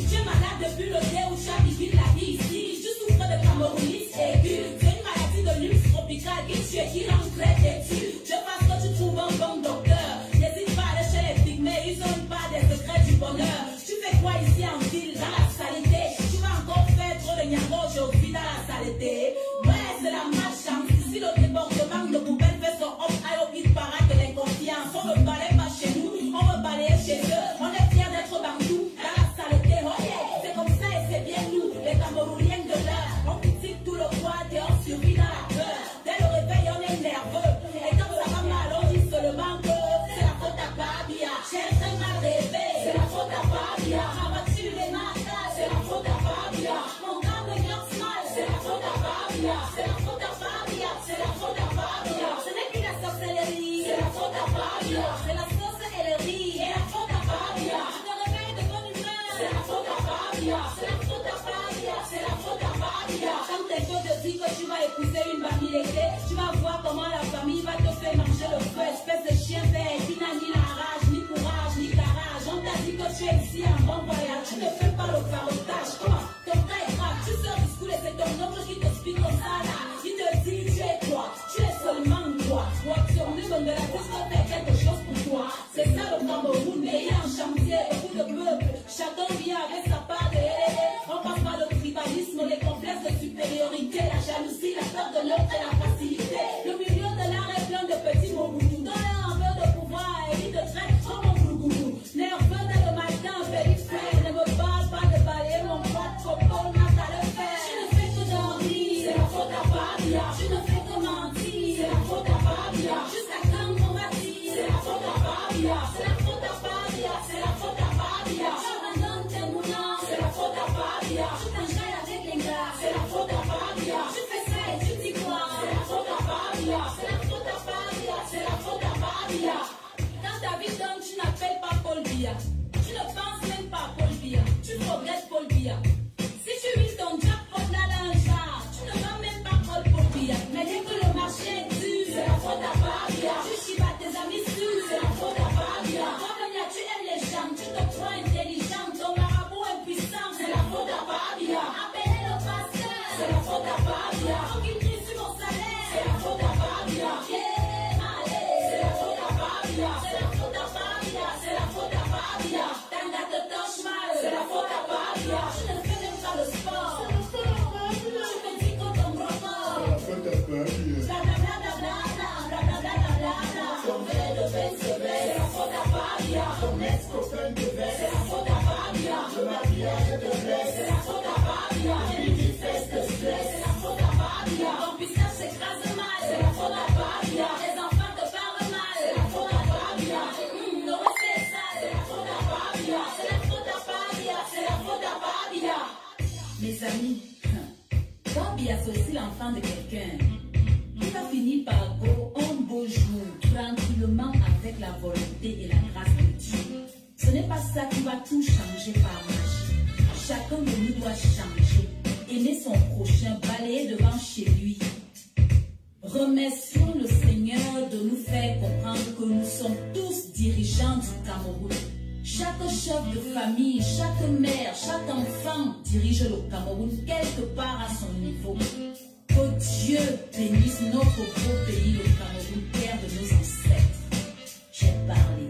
Tu es malade depuis le dé où tu as vécu la vie ici. Tu souffres de camerounite aiguë. C'est une maladie de luxe tropicale qui tue, qui rend très têtu. Je pense que tu trouves un bon docteur. N'hésite pas à aller chez les pygmées, ils ont pas des secrets du bonheur. Tu fais quoi ici en ville, dans la saleté? Tu vas encore faire trop de niago aujourd'hui dans la saleté. Ouais, c'est la malchance. Si le débordement de poubelle fait son hop, il paraît de l'inconfiance. On ne balaye pas chez nous, on va balayer chez eux. On est fiers d'être bantou dans la saleté. Oh yeah, c'est comme ça et c'est bien nous, les Camerouniens de l'heure. On critique tout le poids et on survit dans la peur. Dès le réveil, on est nerveux. Et quand ça va mal, on dit seulement que c'est la faute à Babia. J'ai très mal rêvé, c'est la faute à Babia. Ma voiture est natale, c'est la faute à Babia. Mon gars me glance mal, c'est la faute à Babia. C'est la faute à Babia, c'est la faute à Babia. Ce n'est plus la sorcellerie, c'est la faute à Babia. C'est la sauce et le riz, et la faute à Babia. Je te réveille de bonne humeur, c'est la faute à Babia. C'est la faute à Babia, c'est la faute à Babia. Quand tes gens te disent que tu vas épouser une bamileke, tu vas voir comment la famille va te faire manger le feu. Espèce de chien vert qui n'a ni la rage, ni courage, ni garage. On t'a dit que tu es ici en bon voyage. Tu ne fais pas le carotage. Comment? Ton cas est grave. Tu sors du school et c'est ton oncle qui te explique comme ça là. Il te dit tu es toi, tu es seulement toi. Toi, sur le monde de la course, on fait quelque chose pour toi. C'est ça le Cameroun, mais il y a un chantier, beaucoup de peuple. Chacun vient avec sa part de on passe par le tribalisme, les complexes de supériorité, la jalousie, la peur de l'autre et la facilité. Le milieu de l'art est plein de petits mots-boutous. Dans un peu de pouvoir et il te traite comme un glougoulou. Nerveux dès le matin, périphrère, ne me parle pas de balayer mon pote, copain, n'a qu'à le faire. Tu ne fais que dormir, c'est la faute à Babia. Tu ne fais que mentir, c'est la faute à Babia. Jusqu'à quand on va dire, c'est la faute à Babia. C'est la faute à Babia, c'est la faute à Babia. Tu abandonnes tes moulins, c'est la faute à Babia. Tu t'enjailles avec les gars, c'est la faute à Babia. Tu fais ça et tu dis quoi, c'est la faute à Babia. C'est la faute à Babia, c'est la faute à Babia. Dans ta vie d'homme, tu n'appelles pas Paul Biya. Tu ne penses même pas à Paul Biya. Tu progresses Paul Biya. Si tu vis ton jackpot là dans un char, tu ne vas même pas Paul Biya. Mais dès que le marché est dur, c'est la faute à Babia. Tu chibas tes amis sûrs, c'est la faute à Babia. Toi, tu aimes les gens, tu te crois intelligent. Ton marabout impuissant, c'est la faute à Babia. Appelez le pasteur, c'est la faute à Babia. Faut qu'il crie sur mon salaire, c'est la faute à Babia. Yeah, allez, c'est la faute à Babia. C'est la faute à Babia, c'est la faute à Babia. Tanga te touche mal, c'est la faute à Babia. Tu ne fais même pas le sport, c'est la faute à Babia. Tu me dis que ton record, c'est la faute à Babia. Ton verre de bain se baisse, c'est la faute à Babia. Ton ex-copain te baisse, c'est la faute à Babia. Le maquillage te blesse, c'est la faute à Babia. Les fesses te stressent, c'est la faute à Babia. Ton pistage s'écrase mal, c'est la faute à Babia. Les enfants te parlent mal, c'est la faute à Babia. Le reste est sale, c'est la faute à Babia. C'est la faute à Babia, c'est la faute à Babia. Mes amis, Babia c'est aussi l'enfant de quelqu'un. Il va finir par go un beau jour, tranquillement avec la volonté et la grâce de Dieu. Ce n'est pas ça qui va tout changer par magie. Chacun de nous doit changer, aimer son prochain, balayer devant chez lui. Remercions le Seigneur de nous faire comprendre que nous sommes tous dirigeants du Cameroun. Chaque chef de famille, chaque mère, chaque enfant dirige le Cameroun quelque part à son niveau. Que Dieu bénisse notre beau pays, le Cameroun, terre de nos ancêtres. J'ai parlé.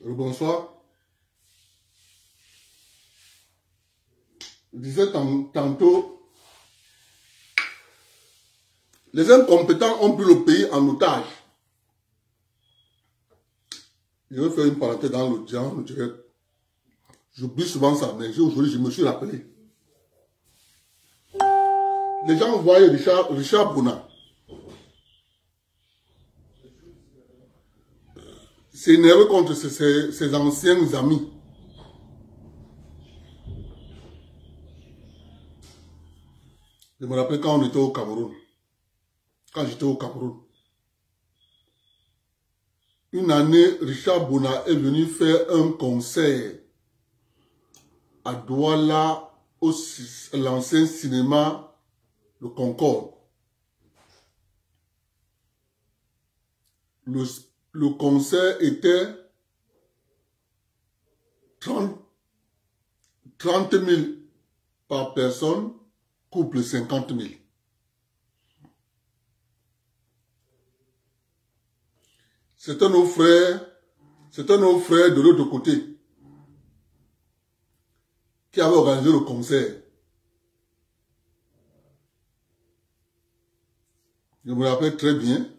Bonsoir. Je disais tantôt, les incompétents ont pris le pays en otage. Je vais faire une parenthèse dans le direct. J'oublie souvent ça, mais aujourd'hui, je me suis rappelé. Les gens voyaient Richard Bouna. C'est énervé contre ses anciens amis. Je me rappelle quand on était au Cameroun. Quand j'étais au Cameroun. Une année, Richard Bouna est venu faire un concert à Douala, l'ancien cinéma, le Concorde. Le concert était 30 000 par personne, couple 50 000. C'était nos frères de l'autre côté qui avaient organisé le concert. Je me rappelle très bien.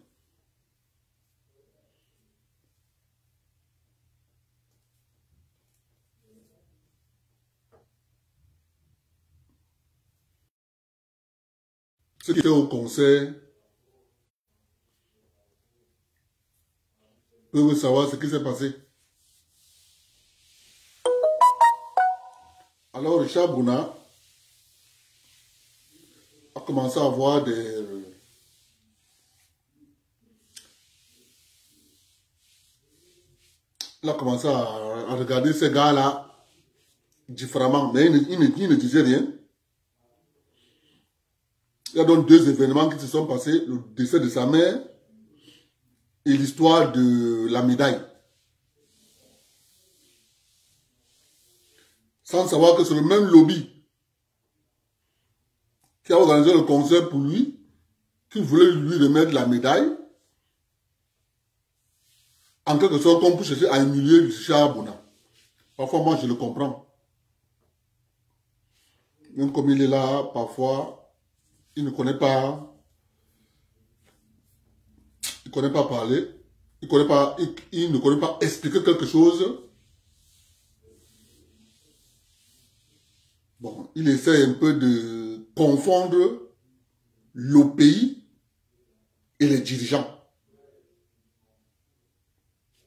Ceux qui étaient au concert peuvent savoir ce qui s'est passé. Alors Richard Bouna a commencé à avoir des... Il a commencé à regarder ces gars-là différemment, mais il ne disait rien. Il y a donc deux événements qui se sont passés, le décès de sa mère et l'histoire de la médaille. Sans savoir que c'est le même lobby qui a organisé le concert pour lui, qui voulait lui remettre la médaille, en quelque sorte qu'on peut chercher à humilier Richard Bouna. Parfois, moi, je le comprends. Même comme il est là, parfois, il ne connaît pas... Il ne connaît pas parler. Il ne connaît pas expliquer quelque chose. Bon, il essaie un peu de confondre le pays et les dirigeants.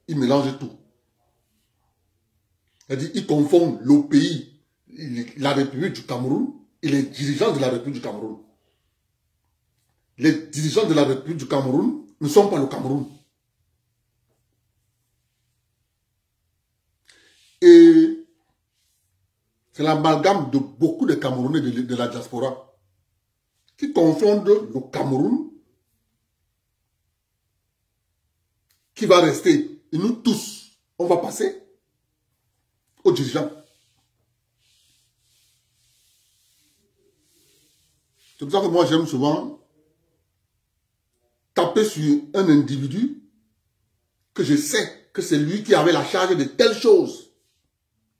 Il mélange tout. C'est-à-dire, il confond le pays, la République du Cameroun et les dirigeants de la République du Cameroun. Les dirigeants de la République du Cameroun ne sont pas le Cameroun. Et c'est l'amalgame de beaucoup de Camerounais de la diaspora qui confondent le Cameroun qui va rester. Et nous tous, on va passer aux dirigeants. C'est pour ça que moi j'aime souvent taper sur un individu que je sais que c'est lui qui avait la charge de telle chose.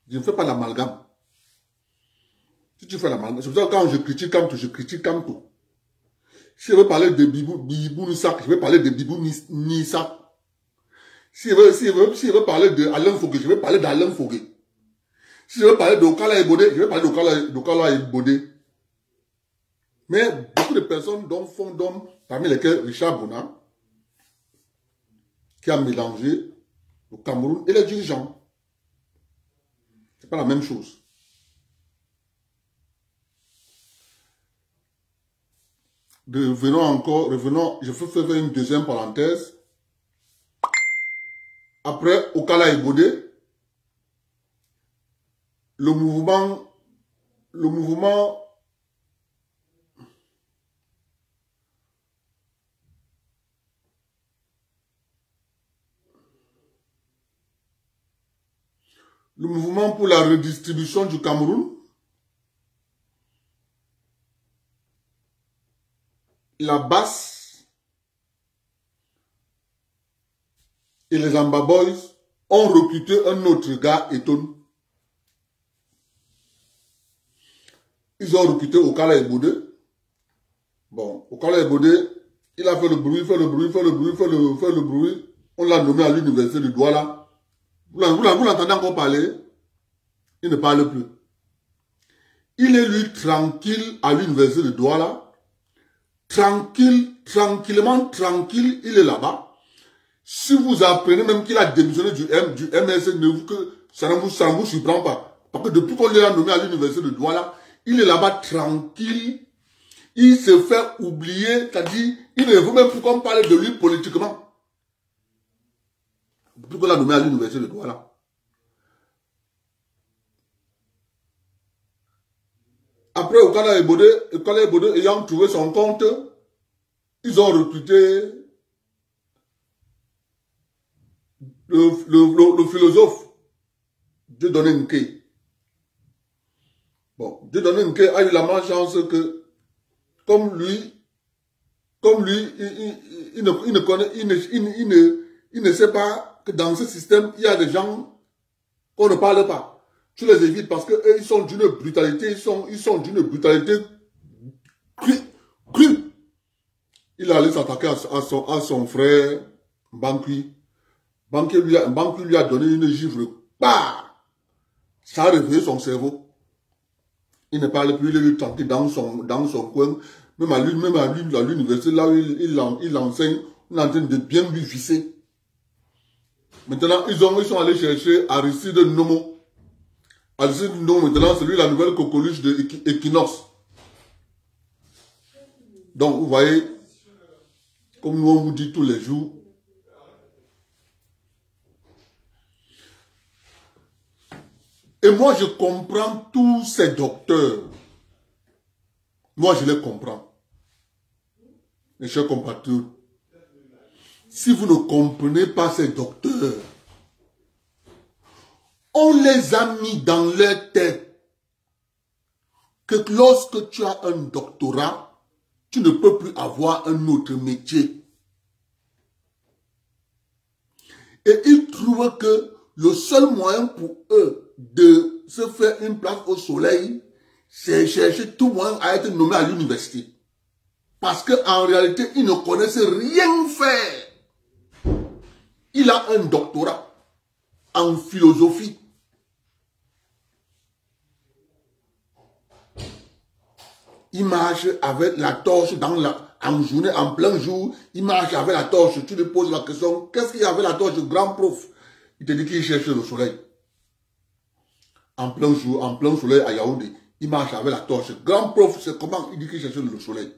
Je ne fais pas l'amalgame. Si tu fais l'amalgame, c'est pour ça que quand je critique Kamto. Si je veux parler de Bibou Nissak, je vais parler de Bibou Nissak. Si je veux parler d'Alain Fogué, je vais parler d'Alain Fogué. Si je veux parler d'Okala Ebodé, je vais parler d'Okala Ebodé. Mais beaucoup de personnes font d'hommes, parmi lesquels Richard Bouna, qui a mélangé le Cameroun et les dirigeants. C'est pas la même chose. Revenons, je vais faire une deuxième parenthèse. Après Okala Ebodé, le mouvement pour la redistribution du Cameroun, la BAS, et les Amba Boys ont recruté un autre gars, Eton. Ils ont recruté Okala Ebode. Bon, Okala Ebode, il a fait le bruit, fait le bruit. On l'a nommé à l'université de Douala. Vous l'entendez encore parler? Il ne parle plus. Il est lui tranquille à l'université de Douala. Tranquillement, il est là-bas. Si vous apprenez même qu'il a démissionné du MSN, ça ne vous surprend pas. Parce que depuis qu'on l'a nommé à l'université de Douala, il est là-bas tranquille. Il se fait oublier, c'est-à-dire, il ne veut même plus qu'on parle de lui politiquement. Depuis qu'on l'a nommé à l'université de Douala. Après, Okala Ebode ayant trouvé son compte, ils ont recruté le philosophe Dieudonné Nke. Bon, Dieudonné Nke a eu la malchance que, comme lui, il ne sait pas que dans ce système, il y a des gens qu'on ne parle pas. Tu les évites parce qu'eux, ils sont d'une brutalité, ils sont d'une brutalité crue. Il allait s'attaquer à son frère Bankui. Bankui lui a donné une gifle. Bah! Ça a réveillé son cerveau. Il ne parle plus, il est tranquille dans son coin. Même à l'université, là où il enseigne, on est en train de bien lui visser. Maintenant, ils sont allés chercher Aristide Nomo. Aristide Nomo, maintenant, c'est lui la nouvelle coqueluche de Equinox. Donc, vous voyez, comme nous on vous dit tous les jours, et moi je comprends tous ces docteurs. Moi je les comprends. Mes chers compatriotes, si vous ne comprenez pas ces docteurs, on les a mis dans leur tête que lorsque tu as un doctorat, tu ne peux plus avoir un autre métier. Et ils trouvent que le seul moyen pour eux de se faire une place au soleil, c'est chercher tout moyen à être nommé à l'université. Parce qu'en réalité, ils ne connaissent rien faire. Il a un doctorat en philosophie. Il marche avec la torche en journée, en plein jour. Il marche avec la torche. Tu lui poses la question, qu'est-ce qu'il y a avec la torche, grand prof? Il te dit qu'il cherche le soleil. En plein jour, en plein soleil à Yaoundé. Il marche avec la torche. Grand prof, c'est comment? Il dit qu'il cherche le soleil.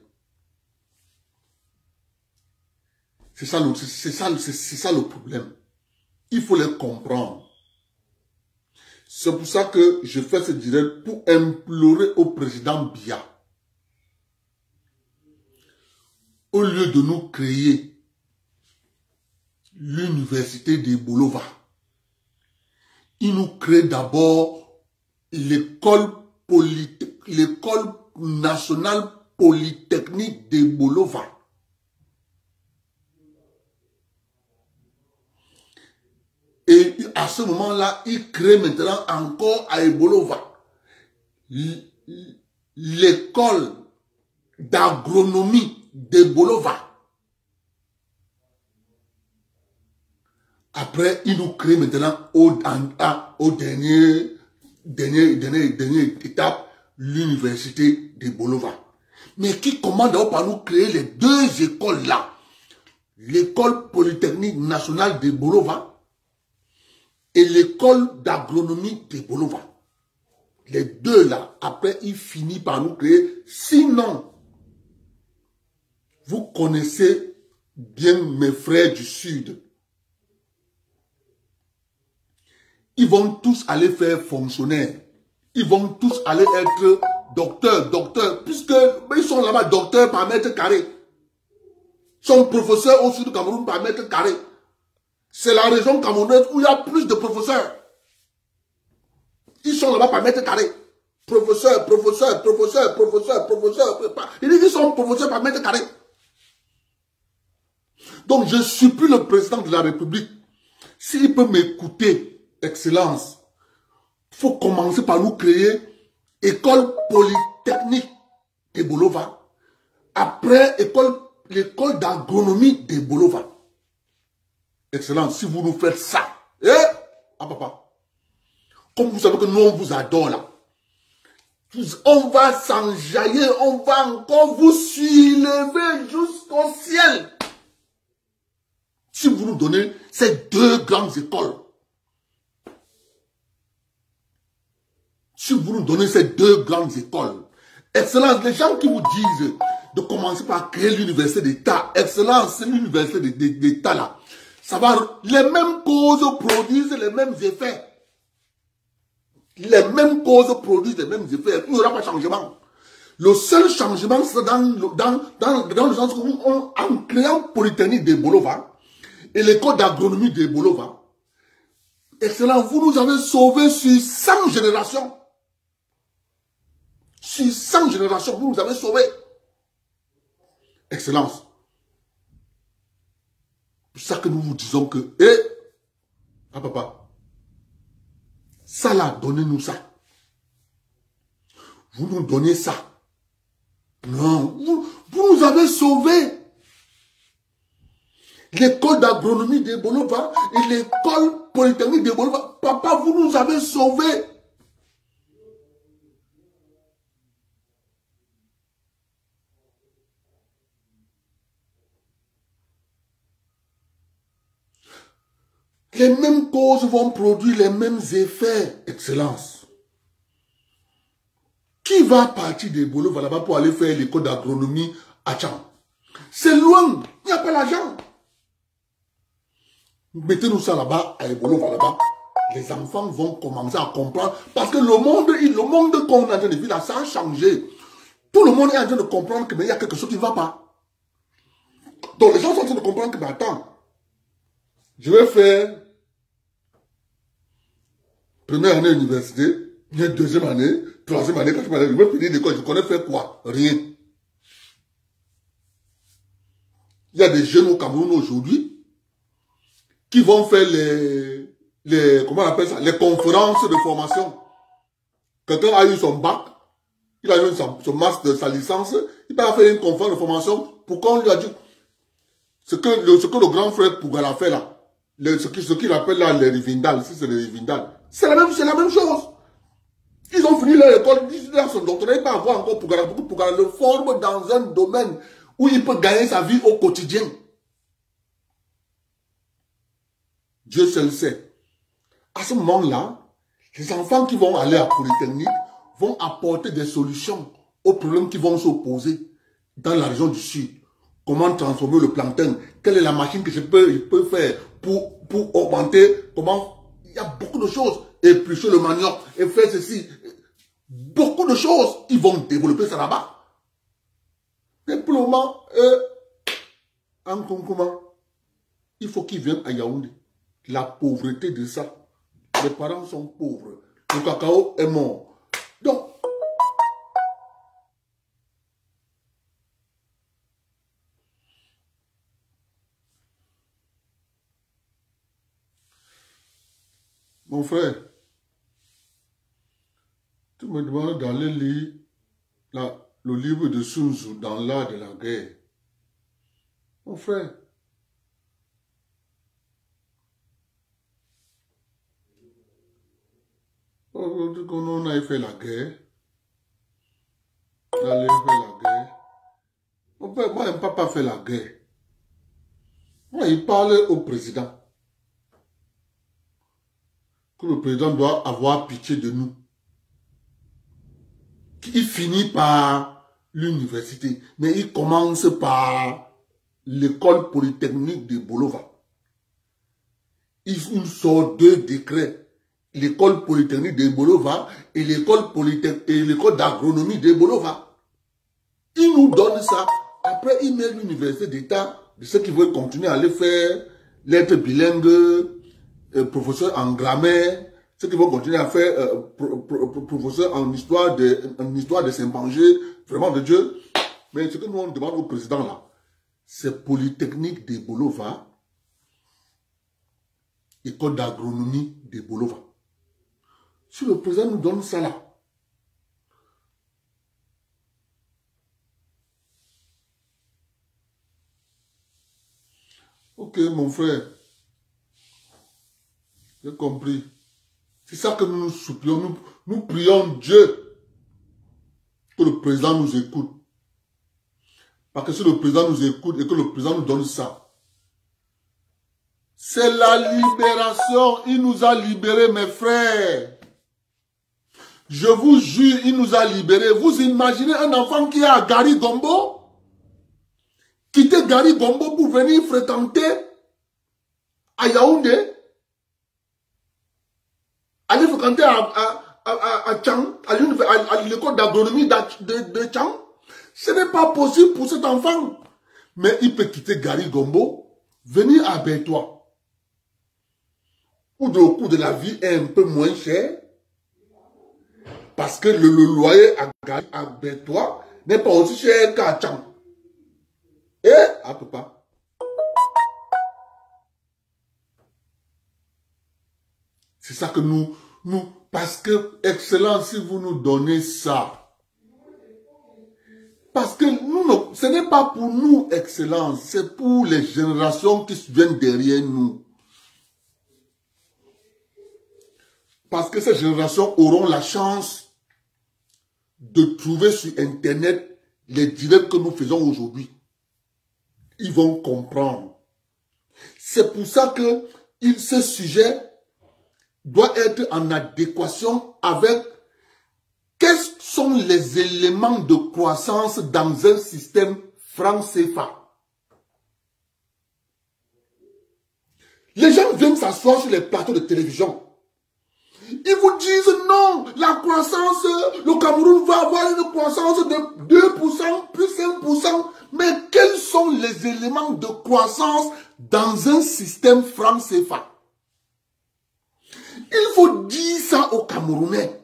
C'est ça le problème. Il faut les comprendre. C'est pour ça que je fais ce direct pour implorer au président Biya. Au lieu de nous créer l'université de Bolova, il nous crée d'abord l'école nationale polytechnique de Bolova. Et à ce moment-là, il crée maintenant encore à Bolova l'école d'agronomie de Bolova. Après, il nous crée maintenant au dernière étape, l'université de Bolova. Mais qui commande par nous créer les deux écoles là? L'école polytechnique nationale de Bolova et l'école d'agronomie de Bolova. Les deux là, après, il finit par nous créer. Sinon, vous connaissez bien mes frères du Sud. Ils vont tous aller faire fonctionnaire. Ils vont tous aller être docteurs, puisque ils sont là-bas docteurs par mètre carré. Ils sont professeurs au sud du Cameroun par mètre carré. C'est la région camerounaise où il y a plus de professeurs. Ils sont là-bas par mètre carré. Professeurs. Ils disent qu'ils sont professeurs par mètre carré. Donc je supplie le président de la République s'il peut m'écouter, Excellence, il faut commencer par nous créer école polytechnique de Bolova. Après, l'école d'agronomie de Bolova. Excellence, si vous nous faites ça, ah papa, comme vous savez que nous on vous adore là, on va s'enjailler, on va encore vous soulever jusqu'au ciel. Si vous nous donnez ces deux grandes écoles, si vous nous donnez ces deux grandes écoles, Excellence, les gens qui vous disent de commencer par créer l'université d'État, Excellence, c'est l'université d'État là, ça va, les mêmes causes produisent les mêmes effets. Les mêmes causes produisent les mêmes effets. Il n'y aura pas de changement. Le seul changement, c'est dans le sens où, en créant Polytechnique de Bolova et l'école d'agronomie de Bolova, Excellent, vous nous avez sauvés sur 100 générations. Sur 100 générations, vous nous avez sauvés. Excellence. C'est ça que nous vous disons que, ah papa, ça là, donnez-nous ça. Vous nous donnez ça. Non, vous nous avez sauvés. L'école d'agronomie de Bolova et l'école polytechnique de Bolova. Papa, vous nous avez sauvés. Les mêmes causes vont produire les mêmes effets. Excellence. Qui va partir de Bolova là-bas pour aller faire l'école d'agronomie à Tcham? C'est loin. Il n'y a pas l'argent. Mettez-nous ça là-bas, à Bolova là-bas. Les enfants vont commencer à comprendre. Parce que le monde qu'on est en train de vivre là, ça a changé. Tout le monde est en train de comprendre qu'il y a quelque chose qui ne va pas. Donc les gens sont en train de comprendre que, mais attends, je vais faire première année université, deuxième année, troisième année, quatrième année, je vais finir l'école, je connais faire quoi? Rien. Il y a des jeunes au Cameroun aujourd'hui qui vont faire comment on appelle ça, les conférences de formation. Quelqu'un a eu son bac, il a eu son master, sa licence, il va faire une conférence de formation pour qu'on lui a dit ce que le grand frère Pougala fait là. Ce qu'il appelle là les Rivindal, si c'est les Rivindal, c'est la même chose. Ils ont fini leur école, ils ont son doctorat, il peut avoir encore Pougala, pour que Pougala le forme dans un domaine où il peut gagner sa vie au quotidien. Dieu seul le sait. À ce moment-là, les enfants qui vont aller à Polytechnique vont apporter des solutions aux problèmes qui vont s'opposer dans la région du Sud. Comment transformer le plancton? Quelle est la machine que je peux faire pour augmenter? Comment? Il y a beaucoup de choses. Éplucher le manioc et faire ceci. Beaucoup de choses. Ils vont développer ça là-bas. Mais pour le moment, en Konkoma, il faut qu'ils viennent à Yaoundé. La pauvreté de ça. Les parents sont pauvres. Le cacao est mort. Donc, mon frère, tu me demandes d'aller lire le livre de Sun Tzu dans l'art de la guerre. Mon frère, on a fait la guerre. On a fait la guerre. Mon père, moi, je n'aime pas faire la guerre. Moi, il parle au président. Que le président doit avoir pitié de nous. Il finit par l'université, mais il commence par l'école polytechnique de Bolova. Il sort deux décrets. L'école polytechnique de Bolova et l'école d'agronomie de Bolova. Il nous donne ça. Après, il met l'université d'État de ceux qui veulent continuer à aller faire lettres bilingues, professeur en grammaire, ceux qui vont continuer à faire professeur en histoire de Saint-Pangé, vraiment de Dieu. Mais ce que nous on demande au président là, c'est Polytechnique de Bolova école d'agronomie de Bolova. Si le président nous donne ça là, ok, mon frère, j'ai compris. C'est ça que nous nous supplions, nous prions Dieu que le président nous écoute. Parce que si le président nous écoute et que le président nous donne ça, c'est la libération. Il nous a libérés, mes frères. Je vous jure, il nous a libérés. Vous imaginez un enfant qui est à Gari Gombo? Quitter Gari Gombo pour venir fréquenter à Yaoundé? Aller fréquenter à Tchang, à l'école d'agronomie de Tchang? Ce n'est pas possible pour cet enfant. Mais il peut quitter Gari Gombo, venir à Bertois, où le coût de la vie est un peu moins cher. Parce que le loyer à Bertois n'est pas aussi cher qu'à Tchang. Et à papa. C'est ça que nous, parce que, Excellence, si vous nous donnez ça, parce que nous, ce n'est pas pour nous, Excellence, c'est pour les générations qui viennent derrière nous. Parce que ces générations auront la chance de trouver sur Internet les directs que nous faisons aujourd'hui. Ils vont comprendre. C'est pour ça que ce sujet doit être en adéquation avec quels sont les éléments de croissance dans un système franc CFA. Les gens viennent s'asseoir sur les plateaux de télévision. Ils vous disent non, la croissance, le Cameroun va avoir une croissance de 2%, plus 5%. Mais quels sont les éléments de croissance dans un système franc CFA? Il faut dire ça aux Camerounais.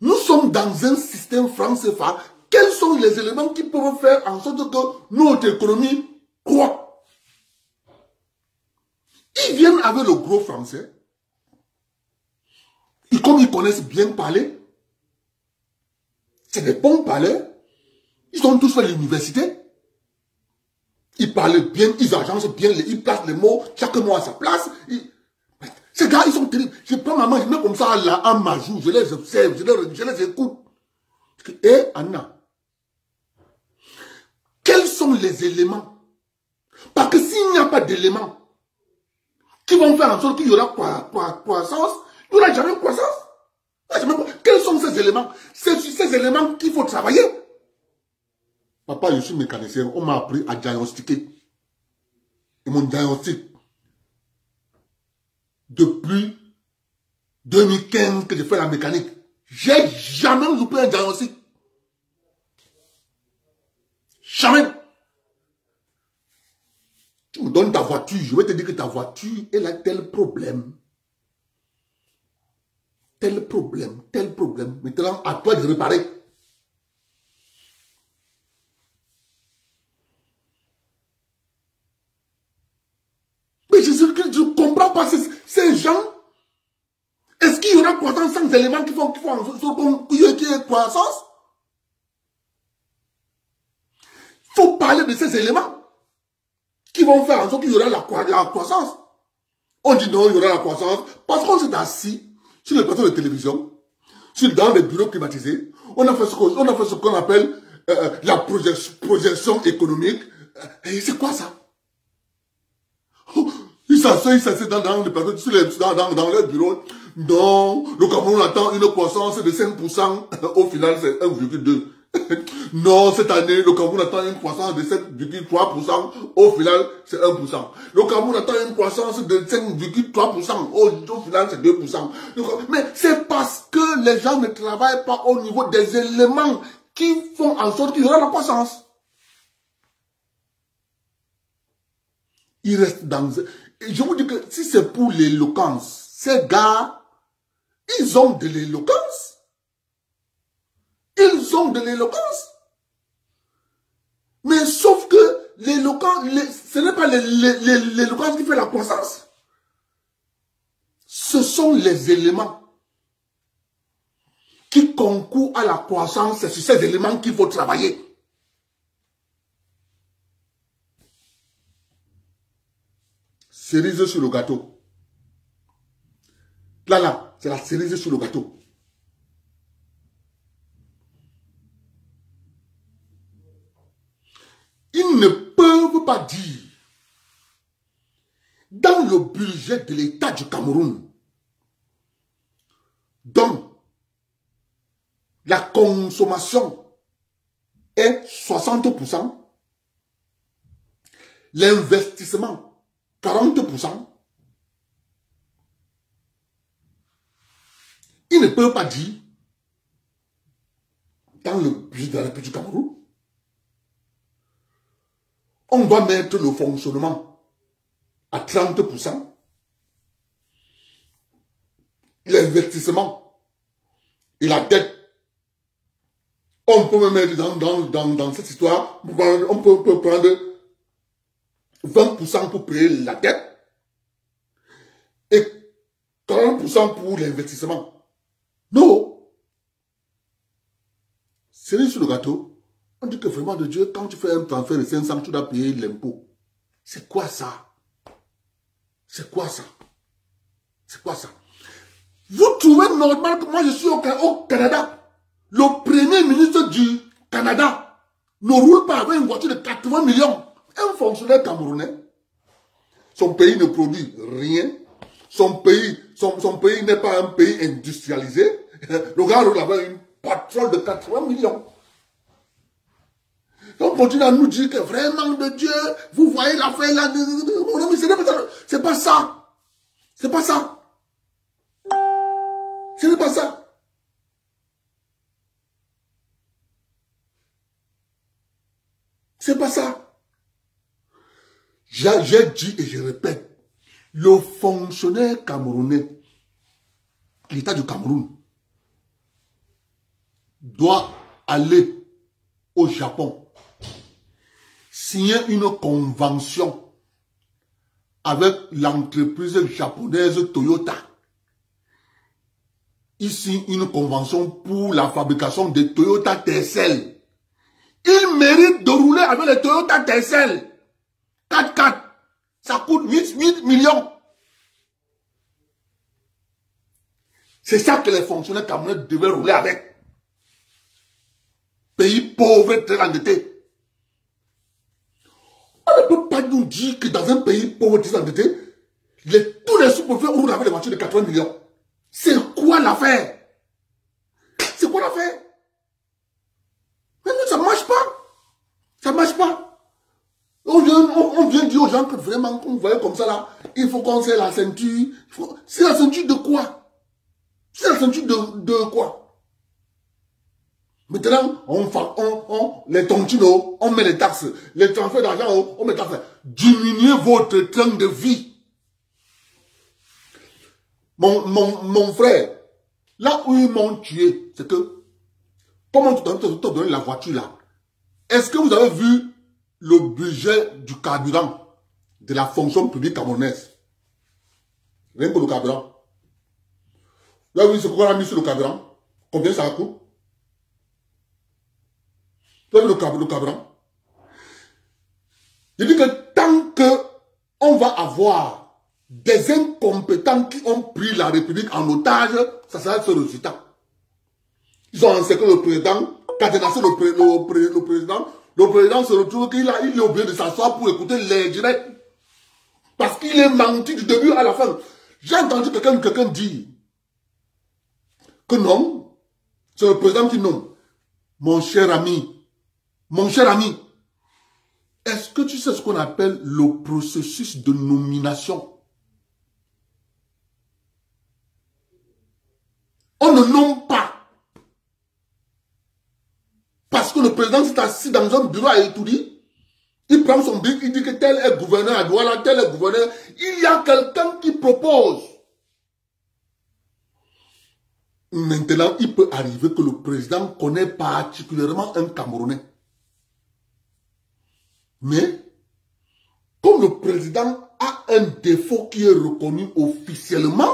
Nous sommes dans un système franc CFA. Quels sont les éléments qui peuvent faire en sorte que notre économie croît? Ils viennent avec le gros français. Et comme ils connaissent bien parler, c'est des bons parleurs. Ils ont tous fait l'université. Ils parlent bien, ils agencent bien, ils placent les mots, chaque mot à sa place. Ces gars, ils sont terribles. Je prends maman, je mets comme ça là, en ma joue, je les observe, je les écoute. Et Anna, quels sont les éléments? Parce que s'il n'y a pas d'éléments qui vont faire en sorte qu'il y aura croissance, il n'y aura jamais de croissance. Quels sont ces éléments? C'est sur ces éléments qu'il faut travailler. Papa, je suis mécanicien, on m'a appris à diagnostiquer. Et mon diagnostic, depuis 2015 que je fais la mécanique, j'ai jamais loupé un diagnostic. Jamais. Tu me donnes ta voiture, je vais te dire que ta voiture, elle a tel problème. Tel problème, tel problème. Maintenant, à toi de réparer. Mais je ne comprends pas ces gens. Est-ce qu'il y aura croissance sans éléments qui font qu'il y ait croissance? Il faut parler de ces éléments qui vont faire en sorte qu'il y aura la croissance. On dit non, il y aura la croissance parce qu'on s'est assis sur les plateaux de télévision, dans les bureaux climatisés. On a fait ce qu'on appelle la projection économique. Et c'est quoi ça? Ils s'assoient dans les plateaux, dans les bureaux. Non, le Cameroun attend une croissance de 5%. Au final, c'est 1,2%. Non, cette année, le Cameroun attend une croissance de 7,3%. Au final, c'est 1%. Le Cameroun attend une croissance de 5,3%. Au final, c'est 2%. Mais c'est parce que les gens ne travaillent pas au niveau des éléments qui font en sorte qu'il y aura la croissance. Ils restent dans... Et je vous dis que si c'est pour l'éloquence, ces gars, ils ont de l'éloquence. Ils ont de l'éloquence. Mais sauf que l'éloquence, ce n'est pas l'éloquence qui fait la croissance. ce sont les éléments qui concourent à la croissance. C'est sur ces éléments qu'il faut travailler. Cerise sur le gâteau. Là, c'est la cerise sur le gâteau. Ils ne peuvent pas dire, dans le budget de l'État du Cameroun, dont la consommation est 60%, l'investissement 40%, ils ne peuvent pas dire, dans le budget de la République du Cameroun, on doit mettre le fonctionnement à 30%, l'investissement et la dette. On peut me mettre dans cette histoire, on peut prendre 20% pour payer la dette et 40% pour l'investissement. Non. C'est sur le gâteau. On dit que vraiment de Dieu, quand tu fais un transfert de 500, tu dois payer l'impôt. C'est quoi ça? C'est quoi ça? C'est quoi ça? Vous trouvez normal que moi je suis au Canada? Le premier ministre du Canada ne roule pas avec une voiture de 80 millions. Un fonctionnaire camerounais. Son pays ne produit rien. Son pays n'est pas un pays industrialisé. Le gars roule avec une patronne de 80 millions. On continue à nous dire que vraiment de Dieu, vous voyez l'affaire là, mon ami, c'est pas ça. C'est pas ça. Ce n'est pas ça. C'est pas ça. J'ai dit et je répète, le fonctionnaire camerounais, l'État du Cameroun, doit aller au Japon, signer une convention avec l'entreprise japonaise Toyota. Il signe une convention pour la fabrication de Toyota Tercel. Il mérite de rouler avec les Toyota Tercel. 4x4. Ça coûte 8 millions. C'est ça que les fonctionnaires camerounais devaient rouler avec. Pays pauvre, très endetté. On ne peut pas nous dire que dans un pays pauvre, très endetté, tous les sous-préfets roulent avec des voitures de 80 millions. C'est quoi l'affaire? C'est quoi l'affaire? Mais non, ça ne marche pas. Ça ne marche pas. On vient dire aux gens que vraiment, comme vous voyez comme ça là, il faut qu'on serre la ceinture. C'est la ceinture de quoi? C'est la ceinture de quoi? Maintenant, les tontines, on met les taxes. Les transferts d'argent, on met les taxes. Diminuez votre train de vie. Mon frère, là où ils m'ont tué, c'est que, comment tu t'as donné la voiture là? Est-ce que vous avez vu le budget du carburant de la fonction publique camerounaise? Rien que le carburant. Vous avez vu ce qu'on a mis sur le carburant? Combien ça coûte? Vous avez vu le carburant? Je dis que tant qu'on va avoir des incompétents qui ont pris la République en otage, ça sera ce résultat. Ils ont encerclé le président, cadenassé le président. Le président se retrouve qu'il est obligé de s'asseoir pour écouter les directs. Parce qu'il est menti du début à la fin. J'ai entendu quelqu'un dire que non, c'est le président qui nomme. Mon cher ami, est-ce que tu sais ce qu'on appelle le processus de nomination? On ne nomme pas. Parce que le président s'est assis dans un bureau à étudier. Il prend son bic, il dit que tel est gouverneur à Douala, tel est gouverneur. Il y a quelqu'un qui propose. Maintenant, il peut arriver que le président connaît particulièrement un Camerounais. Mais, comme le président a un défaut qui est reconnu officiellement,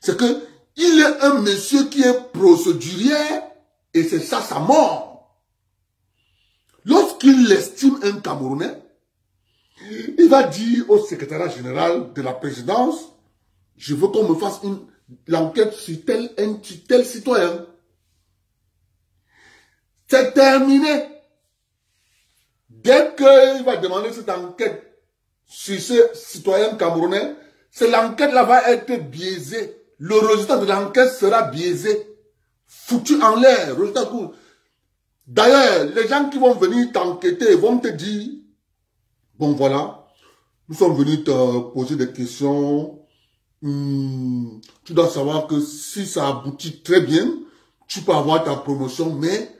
c'est que il est un monsieur qui est procédurier et c'est ça sa mort. Lorsqu'il estime un Camerounais, il va dire au secrétariat général de la présidence, je veux qu'on me fasse l'enquête sur tel citoyen. C'est terminé. Dès qu'il va demander cette enquête sur ce citoyen camerounais, l'enquête-là va être biaisée. Le résultat de l'enquête sera biaisé. Foutu en l'air. D'ailleurs, les gens qui vont venir t'enquêter vont te dire, bon voilà, nous sommes venus te poser des questions. Tu dois savoir que si ça aboutit très bien, tu peux avoir ta promotion, mais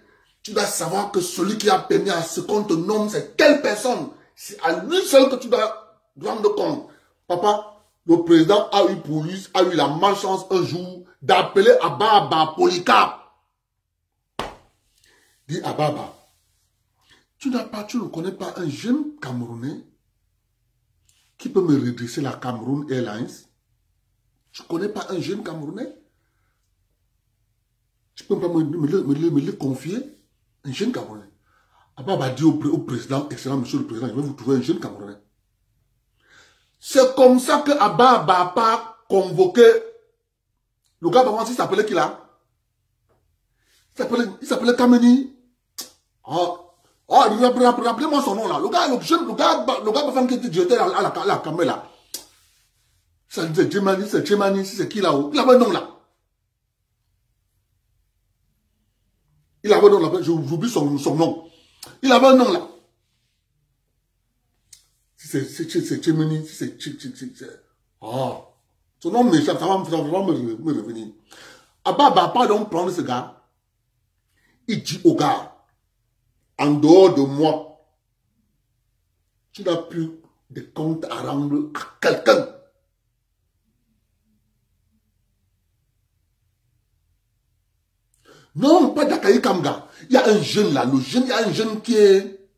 tu dois savoir que celui qui a permis à ce qu'on te nomme, c'est telle personne. C'est à lui seul que tu dois rendre compte. Papa, le président a eu la malchance un jour d'appeler Ababa Polycarpe. Dit Ababa, tu ne connais pas un jeune Camerounais qui peut me redresser la Cameroun Airlines? Tu ne connais pas un jeune Camerounais? Tu peux pas me le confier? Un jeune Camerounais. Ababa dit au président, excellent monsieur le président, je vais vous trouver un jeune Camerounais. C'est comme ça que Ababa n'a pas convoqué le gars, comment il s'appelait qui là? Il s'appelait Kameni. Rappelez-moi son nom là. Le gars qui était directeur à la caméra là. C'est Djemani, c'est qui là-haut? Il avait un nom là. Il avait un nom là, j'oublie son nom. Il avait un nom là. C'est Djemani, c'est... Son nom m'échappe, ça va me revenir. Ababa, pardon, prendre ce gars. Il dit au gars, en dehors de moi, tu n'as plus de compte à rendre à quelqu'un. Non, pas d'Akaï Kamga. Il y a un jeune là, il y a un jeune qui est...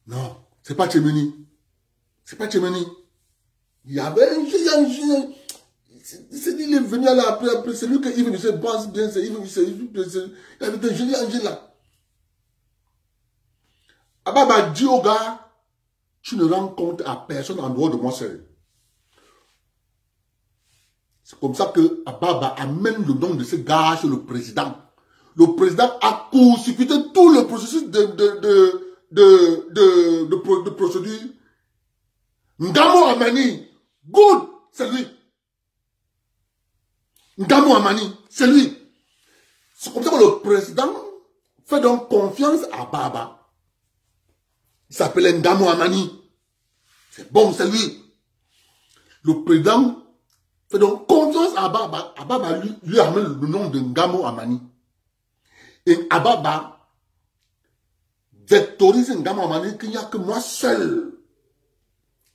Non, c'est pas Tchemeni. C'est pas Tchemeni. Il y avait un jeune... Il est venu là après, c'est lui qui est venu, c'est pense bien, c'est il y avait un jeune là. Ababa dit au gars, tu ne rends compte à personne en dehors de moi seul. C'est comme ça que Ababa amène le nom de ce gars chez le président. Le président a court-circuité tout le processus de procédure. Ngamo Amani, good, c'est lui. Ngamo Amani, c'est lui. C'est comme ça que le président fait donc confiance à Ababa. Il s'appelait Ngamo Amani. C'est bon, c'est lui. Le président fait donc confiance à Ababa. Ababa lui amène le nom de Ngamo Amani. Et Ababa vectorise Ngamo Amani qu'il n'y a que moi seul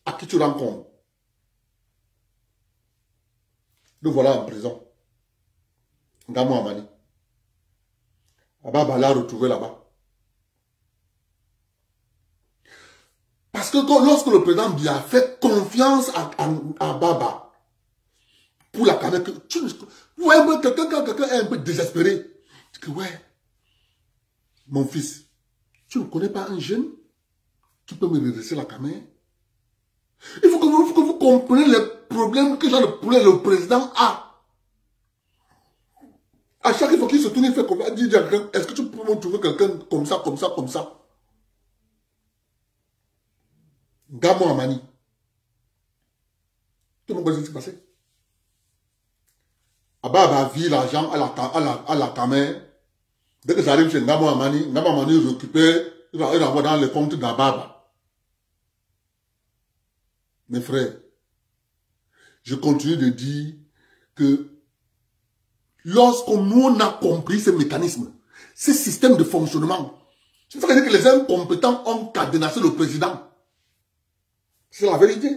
à qui tu rends compte. Le voilà en prison. Ngamo Amani. Ababa l'a retrouvé là-bas. Parce que lorsque le président Biya fait confiance à Baba pour la caméra, ouais, quelqu'un est un peu désespéré. Il dit que ouais, mon fils, tu ne connais pas un jeune qui peut me redresser la caméra? Il faut que vous compreniez les problèmes que le président a. À chaque fois qu'il se tourne, il fait comme ça, il dit à quelqu'un, est-ce que tu peux me trouver quelqu'un comme ça, comme ça, comme ça? Ngamo Amani. Tout le monde va se passer. Ababa vit l'argent à la caméra. Dès que ça arrive chez Ngamo Amani récupère, il envoie dans le compte d'Ababa. Mes frères, je continue de dire que lorsque nous on a compris ce mécanisme, ce système de fonctionnement, c'est ça que les incompétents ont cadenassé le président. C'est la vérité.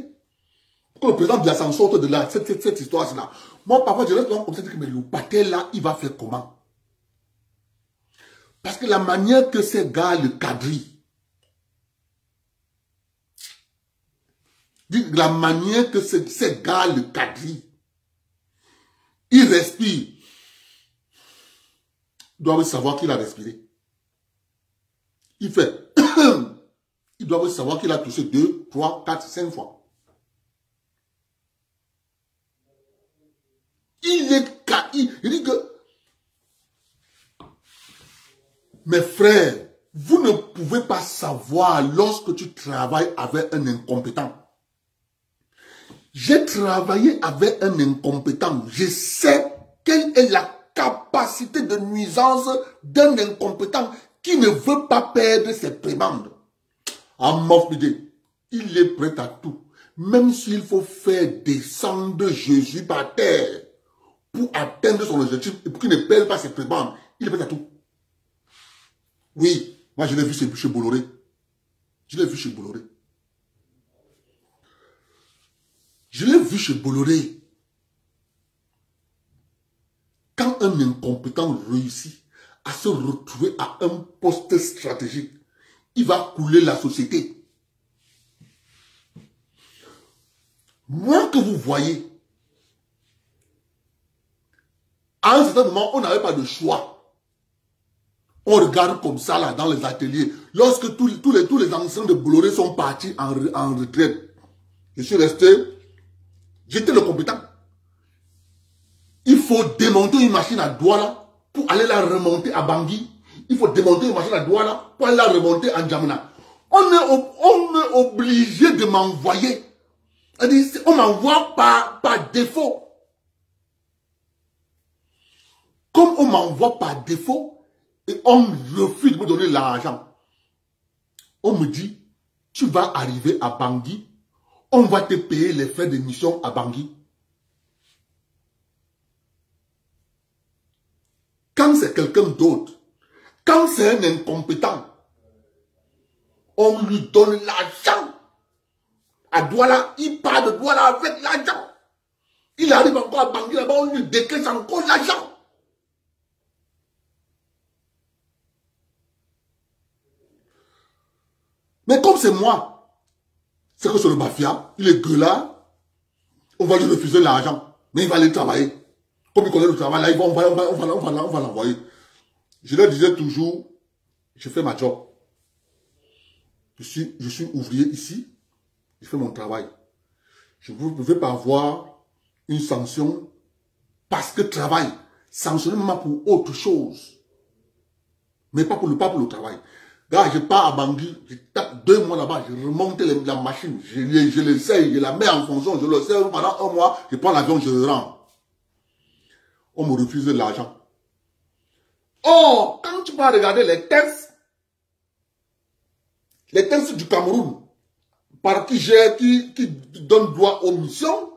Pour que le président Biya s'en sorte de là, cette histoire-là. Moi, parfois, je reste comme ça, mais le pâté là, il va faire comment? Parce que la manière que ces gars le quadrillent, la manière que ces gars le quadrillent, Il respire. Il doit savoir qu'il a respiré. Il fait. Il doit savoir qu'il a touché 2, 3, 4, 5 fois. Il est caï. Il dit que, mes frères, vous ne pouvez pas savoir lorsque tu travailles avec un incompétent. J'ai travaillé avec un incompétent. Je sais quelle est la capacité de nuisance d'un incompétent qui ne veut pas perdre ses prébendes. Il est prêt à tout. Même s'il faut faire descendre Jésus par terre pour atteindre son objectif et pour qu'il ne perde pas ses prébendes, il est prêt à tout. Oui, moi je l'ai vu chez Bolloré. Je l'ai vu chez Bolloré. Je l'ai vu chez Bolloré. Quand un incompétent réussit à se retrouver à un poste stratégique, il va couler la société. Moi que vous voyez, à un certain moment, on n'avait pas de choix. On regarde comme ça là dans les ateliers. Lorsque tous les anciens de Bolloré sont partis en retraite, je suis resté, j'étais le compétent. Il faut démonter une machine à Douala pour aller la remonter à Bangui. Il faut démonter une machine à Douala pour aller la remonter à N'Djamena. On est obligé de m'envoyer. On m'envoie par défaut. Comme on m'envoie par défaut, et on refuse de me donner l'argent. On me dit, tu vas arriver à Bangui, on va te payer les frais de mission à Bangui. Quand c'est quelqu'un d'autre, quand c'est un incompétent, on lui donne l'argent. À Douala, il part de Douala avec l'argent. Il arrive encore à Bangui, là-bas, on lui décaisse encore l'argent. Mais comme c'est moi, c'est que c'est le mafia, il est gueulard, on va lui refuser l'argent, mais il va aller travailler. Comme il connaît le travail, là, on va l'envoyer. Je leur disais toujours, je fais ma job. Je suis ouvrier ici, je fais mon travail. Je ne veux pas avoir une sanction parce que travail, sanctionner même pour autre chose. Mais pas pour le travail. Là, je pars à Bangui, je tape 2 mois là-bas, je remonte la machine, je l'essaye, je la mets en fonction, je le sais, pendant 1 mois, je prends l'avion, je le rends. On me refuse l'argent. Oh, quand tu vas regarder les textes du Cameroun, par qui donne droit aux missions,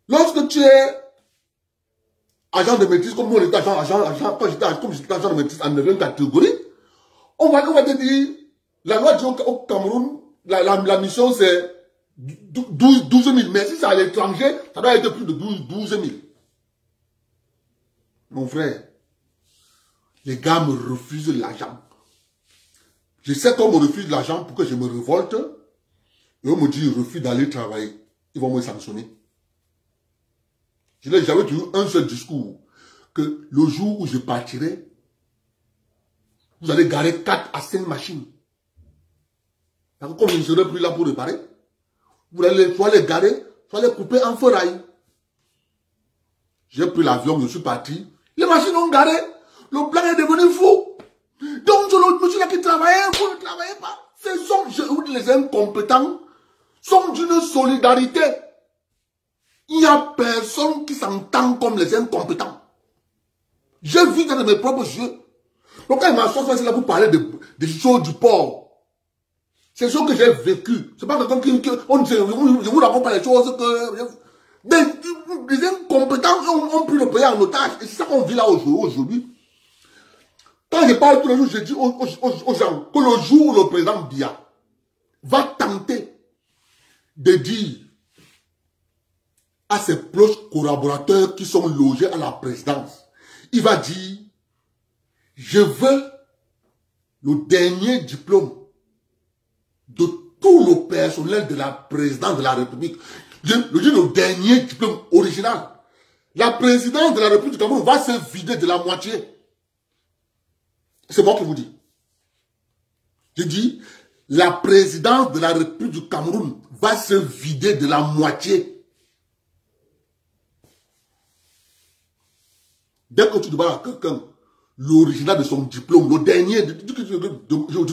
lorsque tu es agent de maîtrise, comme moi, quand j'étais agent de maîtrise en 9e catégorie, on va te dire, la loi dit au Cameroun, la mission c'est 12 000, mais si c'est à l'étranger, ça doit être plus de 12 000. Mon frère, les gars me refusent l'argent. Je sais qu'on me refuse l'argent pour que je me révolte, et on me dit, refuse d'aller travailler. Ils vont me sanctionner. J'avais toujours un seul discours, que le jour où je partirai, vous allez garer 4 à 5 machines. Comme je ne serai plus là pour réparer, vous allez soit les garer, soit les couper en ferraille. J'ai pris l'avion, je suis parti. Les machines ont garé. Le plan est devenu fou. Donc, l'autre monsieur là qui travaillait, vous ne travaillez pas. Les incompétents sont d'une solidarité. Il n'y a personne qui s'entend comme les incompétents. J'ai vu ça de mes propres yeux. Donc quand il m'a sorti là pour parler des choses du port, c'est ce que j'ai vécu. C'est pas quelqu'un qui je vous raconte pas les choses que les incompétents ont pris le pays en otage. Et c'est ça qu'on vit là aujourd'hui. Quand je parle tous les jours, je dis aux gens que le jour où le président Biya va tenter de dire à ses proches collaborateurs qui sont logés à la présidence, il va dire, je veux le dernier diplôme de tout le personnel de la présidence de la République. Je dis le dernier diplôme original. la présidence de la République du Cameroun va se vider de la moitié. C'est moi qui vous dis. Je dis, la présidence de la République du Cameroun va se vider de la moitié. Dès que tu demandes à quelqu'un l'original de son diplôme, le dernier, je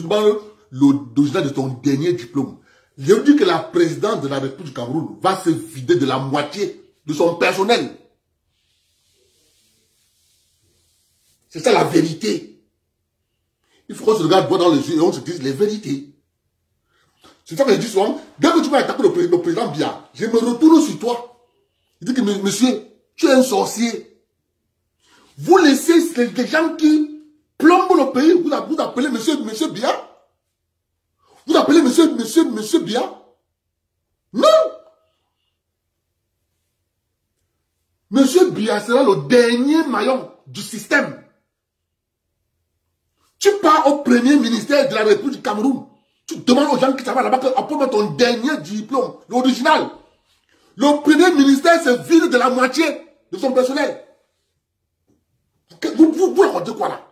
demande l'original de son dernier diplôme. Je dis que la présidence de la République du Cameroun va se vider de la moitié de son personnel. C'est ça la vérité. Il faut qu'on se regarde droit dans les yeux et on se dise les vérités. C'est ça que je dis souvent. Dès que tu vas attaquer le président Biya, je me retourne sur toi. Je dis que monsieur, tu es un sorcier. Vous laissez les gens qui plombent le pays, vous appelez monsieur Biya. Vous appelez monsieur Biya. Non. Monsieur Biya sera le dernier maillon du système. Tu pars au premier ministère de la République du Cameroun. Tu demandes aux gens qui travaillent là-bas apporte ton dernier diplôme, l'original. Le premier ministère se vide de la moitié de son personnel. Vous racontez quoi là?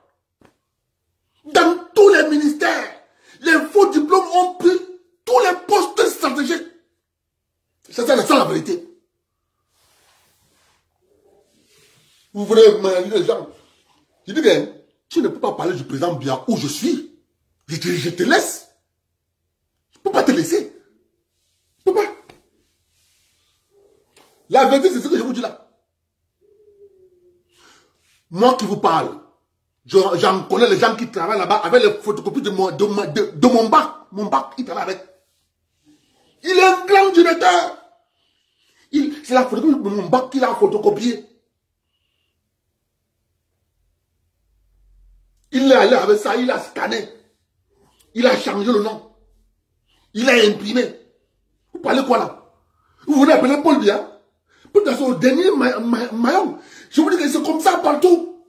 Dans tous les ministères, les faux diplômes ont pris tous les postes stratégiques. C'est ça la vérité. Vous voulez me les gens. Je dis que tu ne peux pas parler du président Biya où je suis. Je te laisse. Je ne peux pas te laisser. Je ne peux pas. La vérité, c'est ce que je vous dis là. Moi qui vous parle, j'en connais les gens qui travaillent là-bas avec les photocopies de mon bac. Mon bac, il travaille avec. Il est un grand directeur. C'est la photocopie de mon bac qu'il a photocopié. Il est allé avec ça, il a scanné. Il a changé le nom. Il a imprimé. Vous parlez quoi là? Vous venez appeler Paul Biya? Paul Biya, c'est le dernier maillon. Je vous dis que c'est comme ça partout.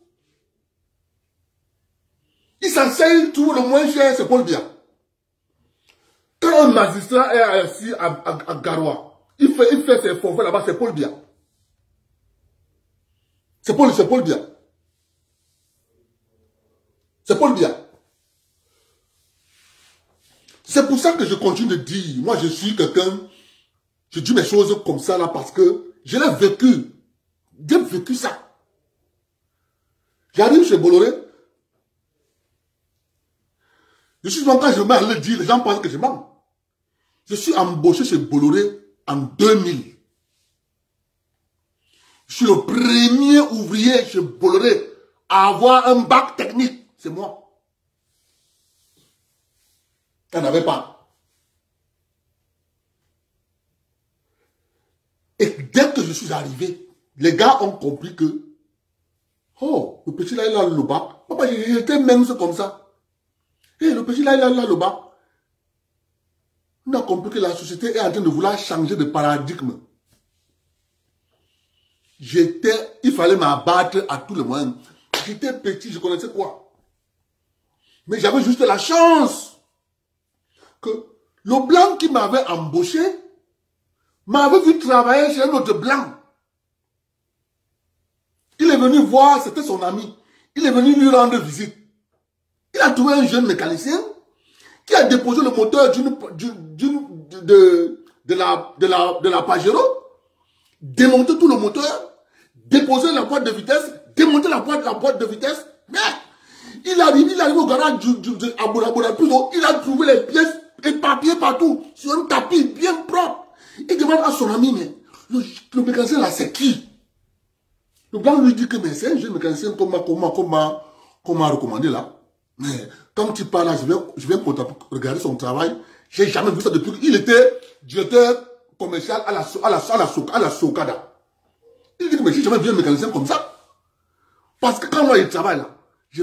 Il s'enseigne tout le moins cher, c'est Paul Biya. Quand un magistrat est assis à Garoua, il fait ses forfaits là-bas, c'est Paul Biya. C'est Paul Biya. C'est Paul Biya. C'est pour ça que je continue de dire, moi je suis quelqu'un, je dis mes choses comme ça là parce que je l'ai vécu. J'ai vécu ça. J'arrive chez Bolloré. Je suis souvent quand je mets à le dire, les gens pensent que je mens. Je suis embauché chez Bolloré en 2000. Je suis le premier ouvrier chez Bolloré à avoir un bac technique. C'est moi. Elle n'avait pas. Et dès que je suis arrivé, les gars ont compris que, oh, le petit là, il a le bac. Papa, il était mince comme ça. Et le petit là, il a le bac. On a compris que la société est en train de vouloir changer de paradigme. Il fallait m'abattre à tout le monde. J'étais petit, je connaissais quoi. Mais j'avais juste la chance que le blanc qui m'avait embauché m'avait vu travailler chez un autre blanc. Il est venu voir, c'était son ami. Il est venu lui rendre visite. Il a trouvé un jeune mécanicien qui a déposé le moteur de la Pajero, démonté tout le moteur, déposé la boîte de vitesse, démonté la boîte de vitesse. Mais il arrive au garage à Bourabora, il a trouvé les pièces éparpillées partout, sur un tapis bien propre. Il demande à son ami, mais le mécanicien là, c'est qui? Le blanc lui dit que c'est un jeune mécanicien qu'on m'a recommandé là. Mais quand tu parles là, je viens pour regarder son travail. J'ai jamais vu ça depuis. Il était directeur commercial à la Sokada. Il dit que mais j'ai jamais vu un mécanicien comme ça. Parce que quand moi il travaille là, je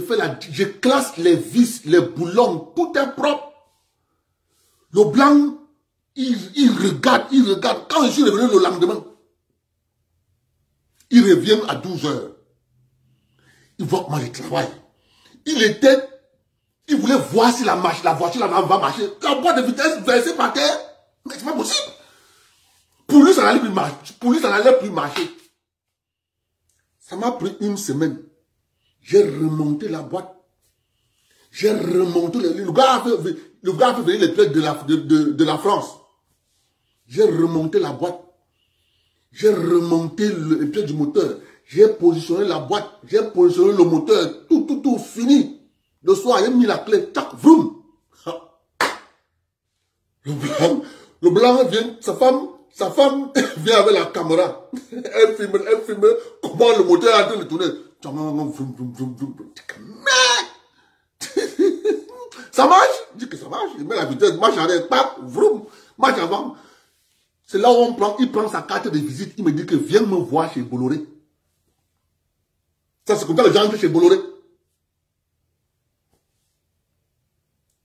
classe les vis, les boulons, tout est propre. Le blanc, il regarde. Quand je suis revenu le lendemain, il revient à 12 heures. Il voit comment je travaille. Il voulait voir si la voiture là va marcher. La boîte de vitesse versée par terre. Mais c'est pas possible. Pour lui, ça n'allait plus marcher. Ça m'a pris une semaine. J'ai remonté la boîte. J'ai remonté le gars a fait venir les plaques de la France. J'ai remonté la boîte. J'ai remonté les pieds du moteur. J'ai positionné la boîte. J'ai positionné le moteur. Tout fini. Le soir, j'ai mis la clé. Tac, vroom. Le blanc vient, sa femme vient avec la caméra. Elle filme comment le moteur est en train de tourner. Ça marche? Je dis que ça marche. Il met la vitesse, marche arrière, pap, vroom, marche avant. C'est là où il prend sa carte de visite. Il me dit que viens me voir chez Bolloré. Ça, c'est comme ça que j'ai entré chez Bolloré.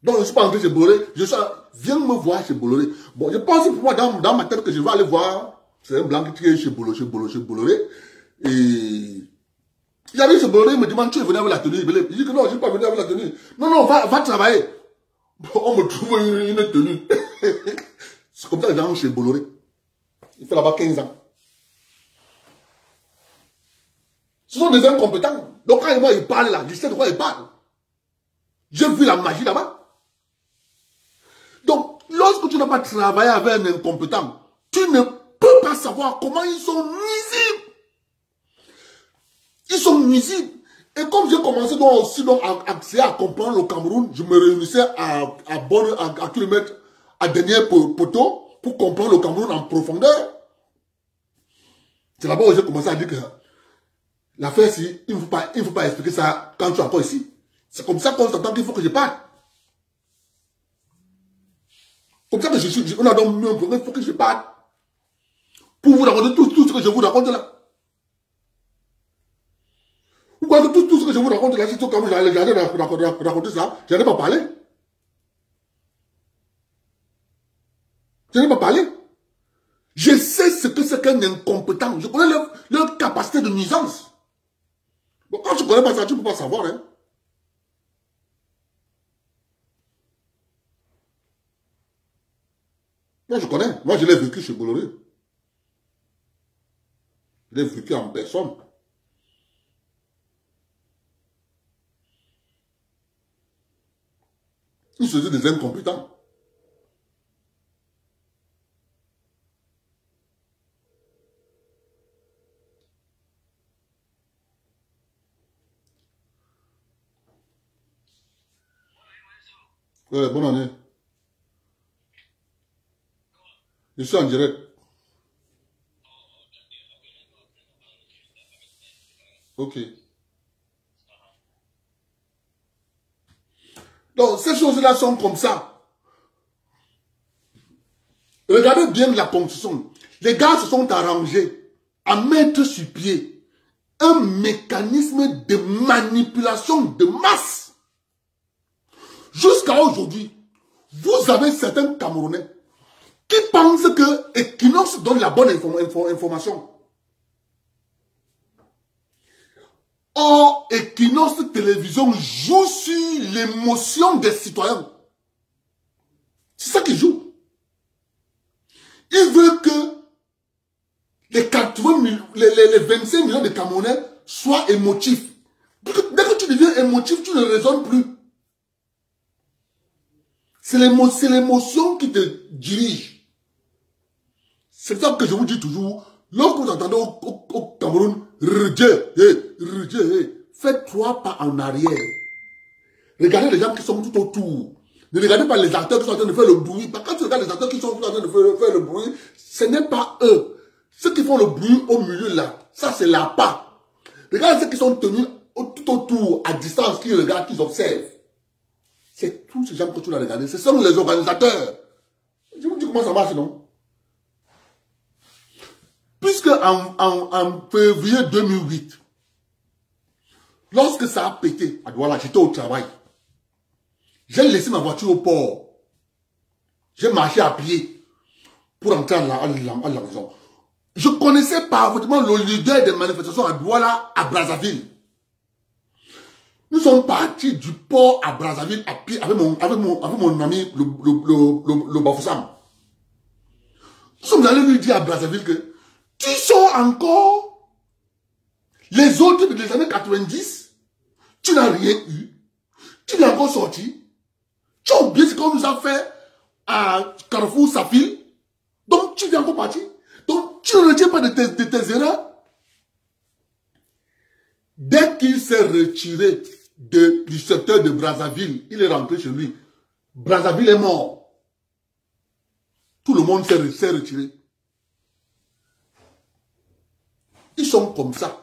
Donc, je ne suis pas entré chez Bolloré. Viens me voir chez Bolloré. Bon, je pense pour moi, dans ma tête, que je vais aller voir. C'est un blanc qui est chez Bolloré. Et j'arrive chez Bolloré, il me demande, tu es venu avec la tenue. Il dit que non, je ne suis pas venu avec la tenue. Non, va travailler. Bon, on me trouve une tenue. C'est comme ça que j'entre chez Bolloré. Il fait là-bas 15 ans. Ce sont des incompétents. Donc quand moi il parle là, je sais de quoi il parle. J'ai vu la magie là-bas. Donc, lorsque tu n'as pas travaillé avec un incompétent, tu ne peux pas savoir comment ils sont nuisibles. Ils sont nuisibles. Et comme j'ai commencé à comprendre le Cameroun, je me réunissais à kilomètres, à dernier poteau, pour comprendre le Cameroun en profondeur. C'est là-bas où j'ai commencé à dire que l'affaire, il ne faut pas expliquer ça quand tu es encore ici. C'est comme ça qu'on s'entend qu'il faut que je parle. Comme ça que on a donc mieux un problème, il faut que je parle. Pour vous raconter tout ce que je vous raconte là. Vous voyez que tout ce que je vous raconte là, si tout comme j'allais raconter ça, je n'allais pas parler. Je n'ai pas parlé. Je sais ce que c'est qu'un incompétent. Je connais leur capacité de nuisance. Bon, quand tu ne connais pas ça, tu ne peux pas savoir. Hein. Moi, je connais. Moi, je l'ai vécu chez Bolloré. Je l'ai vécu en personne. Ils se disent des incompétents. Ouais, bonne année. Je suis en direct. Ok. Donc, ces choses-là sont comme ça. Regardez bien la ponctuation. Les gars se sont arrangés à mettre sur pied un mécanisme de manipulation de masse. Jusqu'à aujourd'hui, vous avez certains Camerounais qui pensent que Equinox donne la bonne information. Or, Equinox Télévision joue sur l'émotion des citoyens. C'est ça qu'il joue. Il veut que les 25 millions de Camerounais soient émotifs. Dès que tu deviens émotif, tu ne raisonnes plus. C'est l'émotion qui te dirige. C'est ça que je vous dis toujours. Lorsque vous entendez au Cameroun, faites 3 pas en arrière. Regardez les gens qui sont tout autour. Ne regardez pas les acteurs qui sont en train de faire le bruit. Parce que quand tu regardes les acteurs qui sont en train de faire le bruit, ce n'est pas eux. Ceux qui font le bruit au milieu là, ça c'est la pas. Regardez ceux qui sont tenus tout autour, à distance, qui regardent, qui observent. C'est tous ces gens que tu dois regarder. Ce sont les organisateurs. Je vous dis comment ça marche, non? Puisque en février 2008, lorsque ça a pété, voilà, j'étais au travail. J'ai laissé ma voiture au port. J'ai marché à pied pour entrer à la maison. Je connaissais parfaitement le leader des manifestations à Douala, à Brazzaville. Nous sommes partis du port à Brazzaville à pied avec mon ami, le Bafoussam. Nous sommes allés lui dire à Brazzaville que tu sors encore Les autres des années 90, tu n'as rien eu. Tu n'es encore sorti. Tu as oublié ce qu'on nous a fait à Carrefour Safil. Donc, tu es encore parti. Donc, tu ne retiens pas de tes erreurs. Dès qu'il s'est retiré du secteur de Brazzaville, il est rentré chez lui. Brazzaville est mort. Tout le monde s'est retiré. Ils sont comme ça.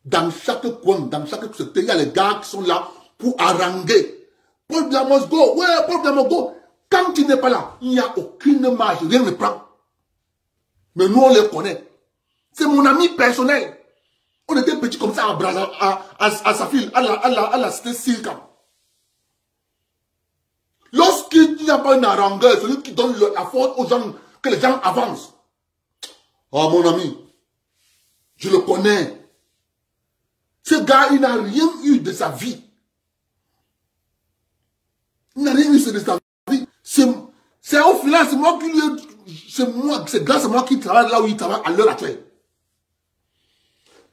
Dans chaque coin, dans chaque secteur, il y a les gars qui sont là pour haranguer. Paul Biamos, go. Ouais, Paul Biamos, go. Quand tu n'es pas là, il n'y a aucune marge. Rien ne prend. Mais nous, on les connaît. C'est mon ami personnel. On était petits comme ça à Safil, à la cité Silkam. Lorsqu'il n'y a pas un harangueur, celui qui donne la faute aux gens, que les gens avancent. Oh mon ami, je le connais. Ce gars, il n'a rien eu de sa vie. Il n'a rien eu de sa vie. C'est au final, c'est moi qui lui... C'est grâce à moi qui travaille là où il travaille à l'heure actuelle.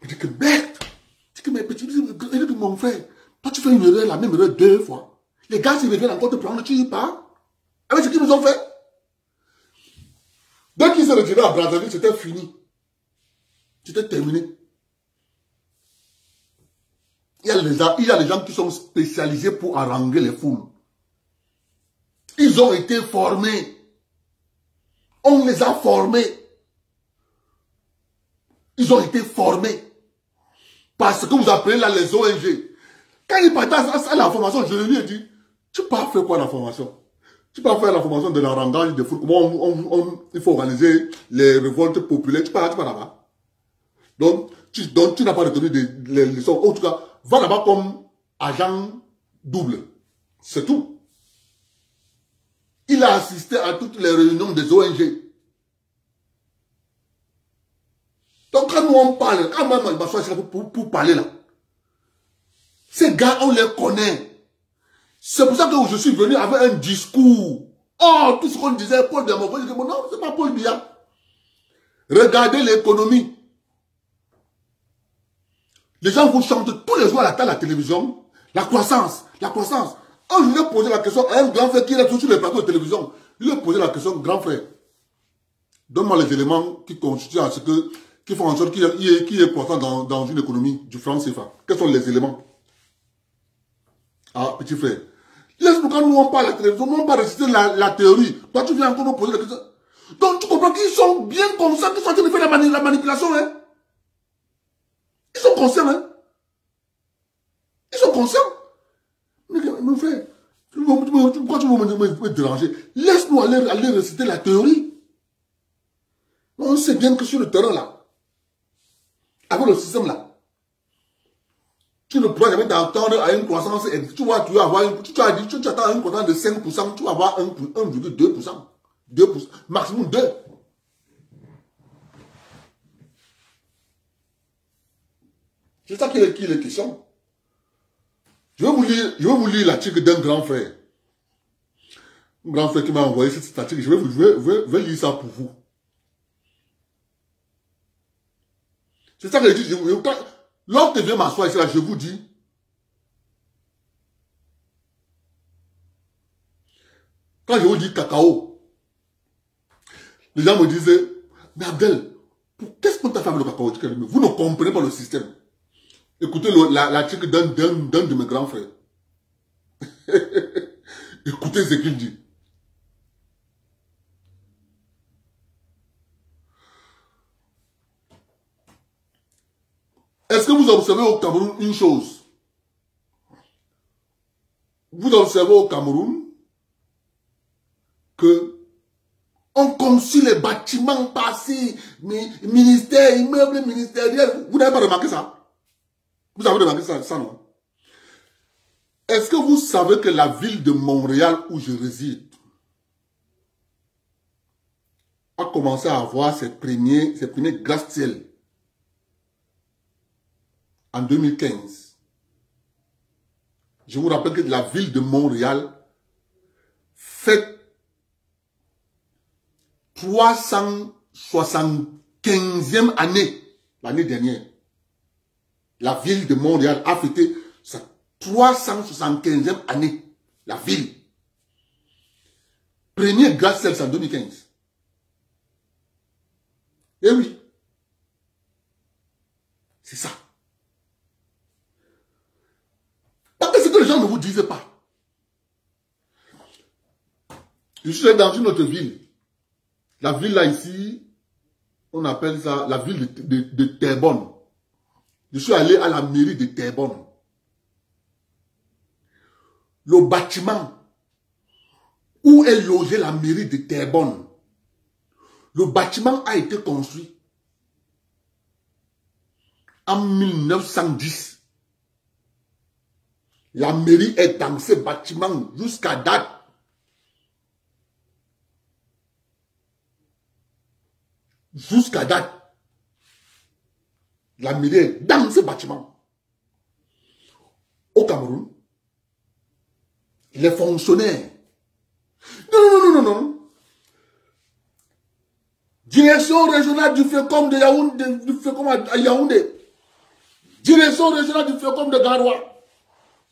Je dis que merde. Je dis que mes petits, il dit mon frère, toi tu fais une erreur, la même erreur 2 fois. Les gars, s'ils reviennent encore te prendre, tu y pars. Avec ce qu'ils nous ont fait. Dès qu'ils se retiraient à Brazzaville, c'était fini. C'était terminé. Il y a les gens qui sont spécialisés pour haranguer les foules. Ils ont été formés. On les a formés. Ils ont été formés. Parce que vous appelez là les ONG. Quand ils partent à la formation, je lui ai dit, tu pars faire quoi la formation? Tu pars faire la formation de l'arrangage de foule. Comment il faut organiser les révoltes populaires. Tu pars là-bas. Donc, tu n'as pas retenu les leçons. En tout cas, va là-bas comme agent double. C'est tout. Il a assisté à toutes les réunions des ONG. Donc quand nous on parle, quand moi je m'assois pour parler là, ces gars on les connaît. C'est pour ça que je suis venu avec un discours. Oh, tout ce qu'on disait, Paul Biya, non, c'est pas Paul Biya. Regardez l'économie. Les gens vous chantent tous les jours à la télévision. La croissance, la croissance. Oh, je lui ai posé la question à un grand frère qui est toujours sur les plateaux de télévision. Je lui ai posé la question, grand frère, donne-moi les éléments qui constituent à ce que, qui font en sorte qu'il y ait important dans une économie du franc CFA. Quels sont les éléments? Ah, petit frère. Laisse-nous quand nous on parle à la télévision, nous on parle réciter la théorie. Toi, tu viens encore nous poser la question. Donc, tu comprends qu'ils sont bien conscients qu'ils sont en train de faire la manipulation, hein? Ils sont conscients, hein? Ils sont conscients. Mais mon frère, pourquoi tu veux me déranger? Laisse-nous aller réciter la théorie. On sait bien que sur le terrain, là, avec le système, là, tu ne pourras jamais t'attendre à une croissance. Tu vas avoir tu attends à une croissance de 5%, tu vas avoir 1,2%. 2%, maximum 2%. C'est ça qui est question. Je vais vous lire l'article d'un grand frère. Un grand frère qui m'a envoyé cette article. Je vais lire ça pour vous. C'est ça que je dis. Lorsque je viens m'asseoir ici, là, je vous dis. Quand je vous dis cacao, les gens me disaient, mais Abdel, qu'est-ce qu'on t'a fait avec le cacao? Vous ne comprenez pas le système. Écoutez l'article d'un de mes grands frères. Écoutez ce qu'il dit. Est-ce que vous observez au Cameroun une chose? Vous observez au Cameroun que on construit les bâtiments passés, ministères, immeubles ministériels. Vous n'avez pas remarqué ça? Vous avez remarqué ça, non? Est-ce que vous savez que la ville de Montréal où je réside a commencé à avoir ses premiers gratte-ciel en 2015? Je vous rappelle que la ville de Montréal fait 375e année l'année dernière. La ville de Montréal a fêté sa 375e année. La ville. Premier Gratte-Ciel, c'est en 2015. Eh oui. C'est ça. Parce que c'est que les gens ne vous disent pas. Je suis dans une autre ville. La ville là ici, on appelle ça la ville de Terrebonne. Je suis allé à la mairie de Terrebonne. Le bâtiment où est logée la mairie de Terrebonne, le bâtiment a été construit en 1910. La mairie est dans ce bâtiment jusqu'à date. Jusqu'à date. La mairie est dans ce bâtiment. Au Cameroun, les fonctionnaires. Non. Direction régionale du FECOM de Yaoundé, du FECOM à Yaoundé. Direction régionale du FECOM de Garoua.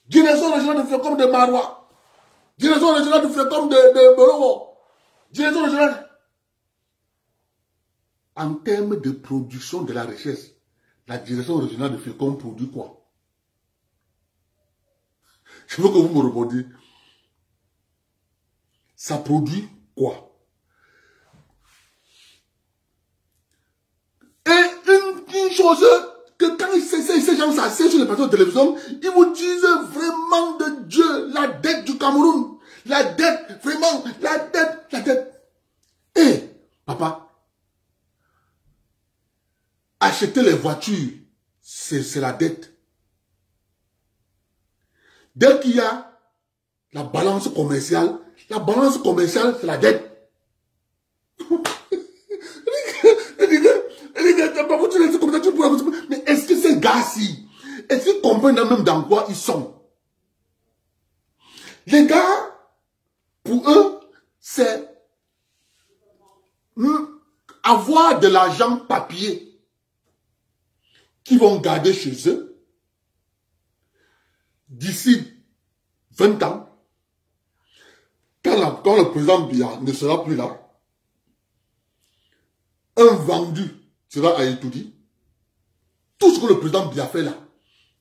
Direction régionale du FECOM de Maroua. Direction régionale du FECOM de Borobo. Direction régionale. En termes de production de la richesse, la direction régionale de FECOM produit quoi? Je veux que vous me répondiez. Ça produit quoi? Et une chose, que quand ces gens s'asseyent sur les plateaux de télévision, ils vous disent vraiment de Dieu, la dette du Cameroun, la dette, vraiment, la dette. Et, papa, acheter les voitures, c'est la dette. Dès qu'il y a la balance commerciale, c'est la dette. Mais est-ce que ces gars-ci, est-ce qu'ils comprennent même dans quoi ils sont? Les gars, pour eux, c'est avoir de l'argent papier qu'ils vont garder chez eux d'ici 20 ans. Quand le président Biya ne sera plus là, un vendu sera à Etoudi. Tout ce que le président Biya fait là,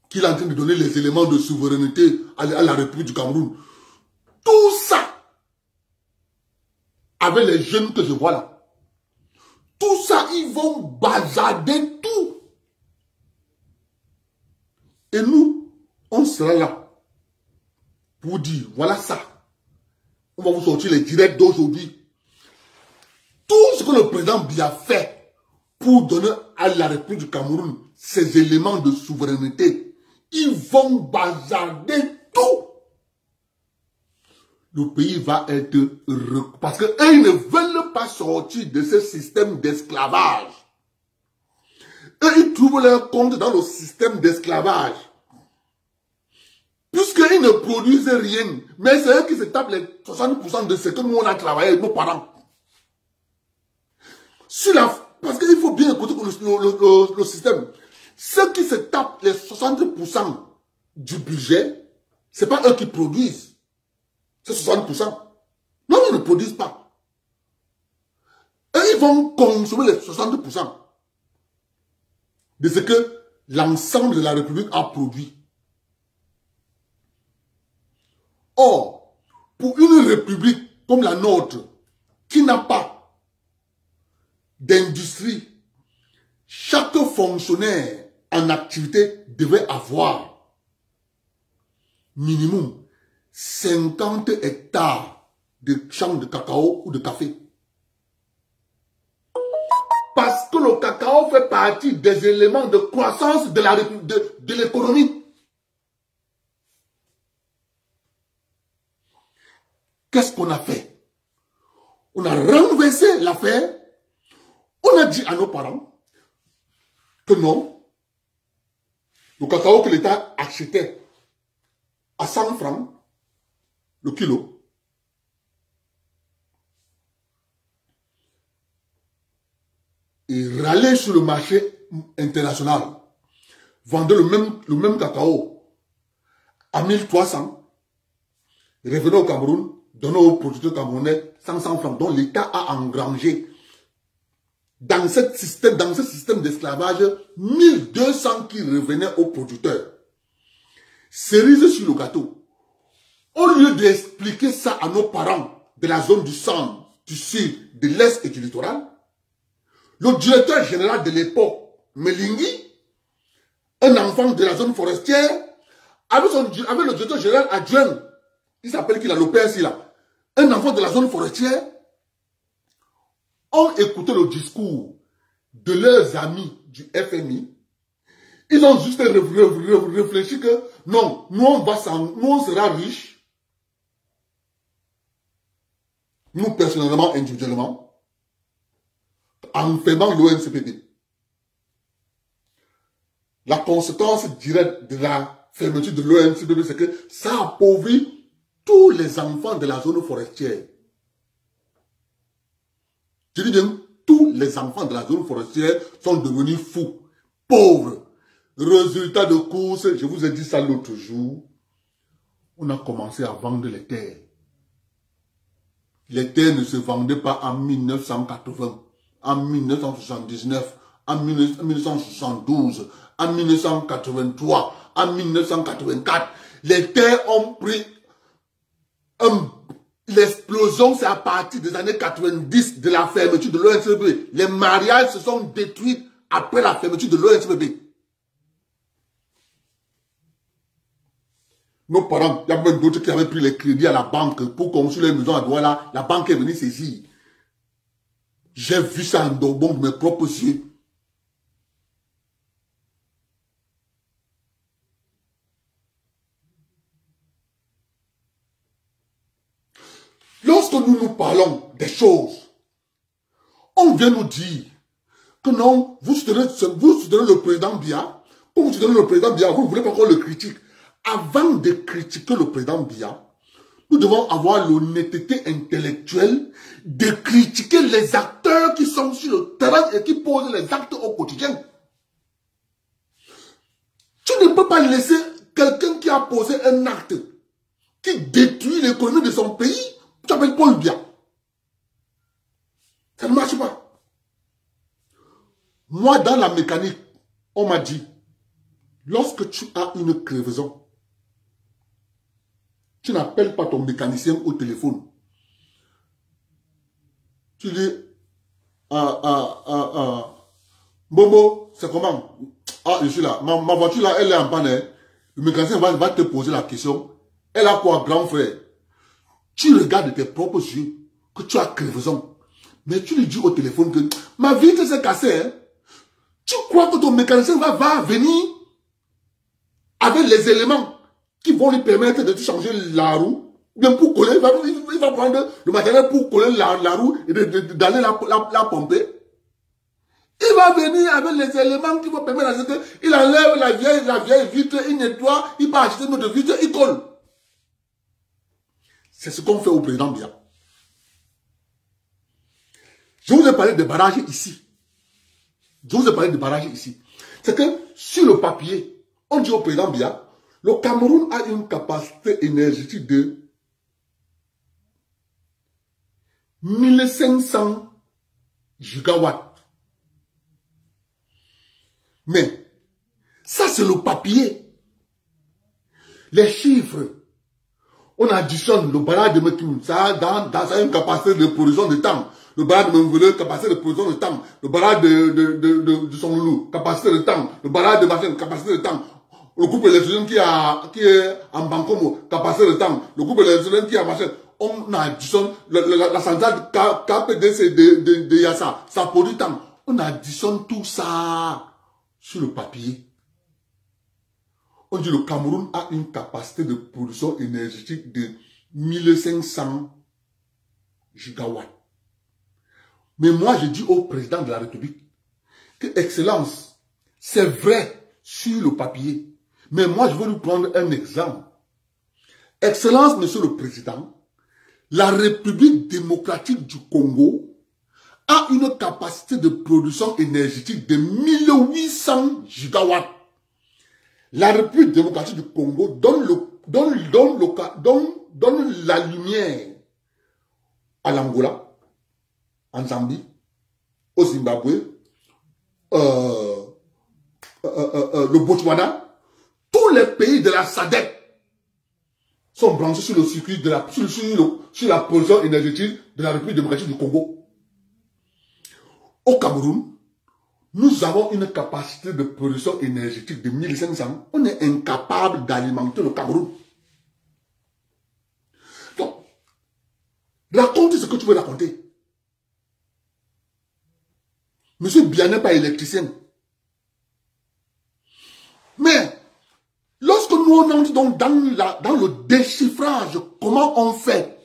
qu'il est en train de donner les éléments de souveraineté à la République du Cameroun, tout ça, avec les jeunes que je vois là, tout ça, ils vont bazarder tout. Et nous, on sera là pour dire, voilà ça. On va vous sortir les directs d'aujourd'hui. Tout ce que le président Biya fait pour donner à la République du Cameroun ces éléments de souveraineté, ils vont bazarder tout. Le pays va être heureux. Parce qu'eux, ils ne veulent pas sortir de ce système d'esclavage. Eux, ils trouvent leur compte dans le système d'esclavage. Puisqu'ils ne produisent rien. Mais c'est eux qui se tapent les 60% de ce que nous on a travaillé, nos parents. Parce qu'il faut bien écouter le système. Ceux qui se tapent les 60% du budget, ce n'est pas eux qui produisent. C'est 60%. Non, ils ne produisent pas. Eux, ils vont consommer les 60% de ce que l'ensemble de la République a produit. Or, pour une république comme la nôtre, qui n'a pas d'industrie, chaque fonctionnaire en activité devait avoir minimum 50 hectares de champs de cacao ou de café. Parce que le cacao fait partie des éléments de croissance de l'économie. Qu'est-ce qu'on a fait? On a renversé l'affaire. On a dit à nos parents que non, le cacao que l'État achetait à 100 francs le kilo, et râler sur le marché international, vendait le même cacao à 1300, revenait au Cameroun, donnait aux producteurs camerounais 500 francs, dont l'État a engrangé. Dans ce système d'esclavage, 1200 qui revenaient aux producteurs. Cerise sur le gâteau. Au lieu d'expliquer ça à nos parents de la zone du centre, du sud, de l'est et du littoral, le directeur général de l'époque, Melingui, un enfant de la zone forestière, avec le directeur général adjoint, il s'appelle qui là, l'OPS là, un enfant de la zone forestière, ont écouté le discours de leurs amis du FMI. Ils ont juste réfléchi que non, nous on sera riches, nous personnellement, individuellement, en fermant l'ONCPD. La conséquence directe de la fermeture de l'ONCPD, c'est que ça appauvrit tous les enfants de la zone forestière. Je dis bien, tous les enfants de la zone forestière sont devenus fous, pauvres. Résultat de course, je vous ai dit ça l'autre jour, on a commencé à vendre les terres. Les terres ne se vendaient pas en 1980, en 1979, en 1972, en 1983, en 1984. Les terres ont pris l'explosion, c'est à partir des années 90 de la fermeture de l'ONCPD. Les mariages se sont détruits après la fermeture de l'ONCPD. Nos parents, il y a même d'autres qui avaient pris les crédits à la banque pour construire les maisons à Douala. La banque est venue saisir. J'ai vu ça en Dorbon de mes propres yeux. Lorsque nous parlons des choses, on vient nous dire que non, vous soutenez le président Biya, comme vous soutenez le président Biya, vous ne voulez pas qu'on le critique. Avant de critiquer le président Biya, nous devons avoir l'honnêteté intellectuelle de critiquer les acteurs qui sont sur le terrain et qui posent les actes au quotidien. Tu ne peux pas laisser quelqu'un qui a posé un acte qui détruit l'économie de son pays, tu appelles Paul Biya. Ça ne marche pas. Moi, dans la mécanique, on m'a dit, lorsque tu as une crevaison, tu n'appelles pas ton mécanicien au téléphone. Tu dis, Bobo, c'est comment? Ah, je suis là. Ma voiture là, elle est en panne. Le mécanicien va te poser la question. Elle a quoi, grand frère? Tu regardes de tes propres yeux que tu as crevaison. Mais tu lui dis au téléphone que ma vitre s'est cassée. Hein? Tu crois que ton mécanicien va venir avec les éléments qui vont lui permettre de changer la roue, bien pour coller, il va prendre le matériel pour coller la roue et d'aller la pomper. Il va venir avec les éléments qui vont permettre à ce qu'il enlève la vieille vitre, il nettoie, il va acheter notre vitre, il colle. C'est ce qu'on fait au président Biya. Je vous ai parlé de barrages ici. C'est que sur le papier, on dit au président Biya, le Cameroun a une capacité énergétique de 1500 gigawatts. Mais, ça c'est le papier. Les chiffres, on additionne le barrage de Mekoum, ça a une capacité de production de temps. Le barrage de Mengele, capacité de production de temps. Le barrage de Sonloulou, capacité de temps. Le barrage de Machin, capacité de temps. Le groupe électrogène qui est en Bankomo, capacité de temps. Le groupe électrogène qui est en Machin. On additionne la centrale KPDC de Yassa, ça produit temps. On additionne tout ça sur le papier. On dit le Cameroun a une capacité de production énergétique de 1500 gigawatts. Mais moi, je dis au président de la République que, Excellence, c'est vrai sur le papier. Mais moi, je vais lui prendre un exemple. Excellence, Monsieur le Président, la République démocratique du Congo a une capacité de production énergétique de 1800 gigawatts. La République démocratique du Congo donne la lumière à l'Angola, en Zambie, au Zimbabwe, le Botswana. Tous les pays de la SADC sont branchés sur le circuit de sur la production énergétique de la République démocratique du Congo. Au Cameroun, nous avons une capacité de production énergétique de 1500. On est incapable d'alimenter le Cameroun. Donc, raconte ce que tu veux raconter. Monsieur Biya n'est pas électricien. Mais, lorsque nous on entre donc dans le déchiffrage, comment on fait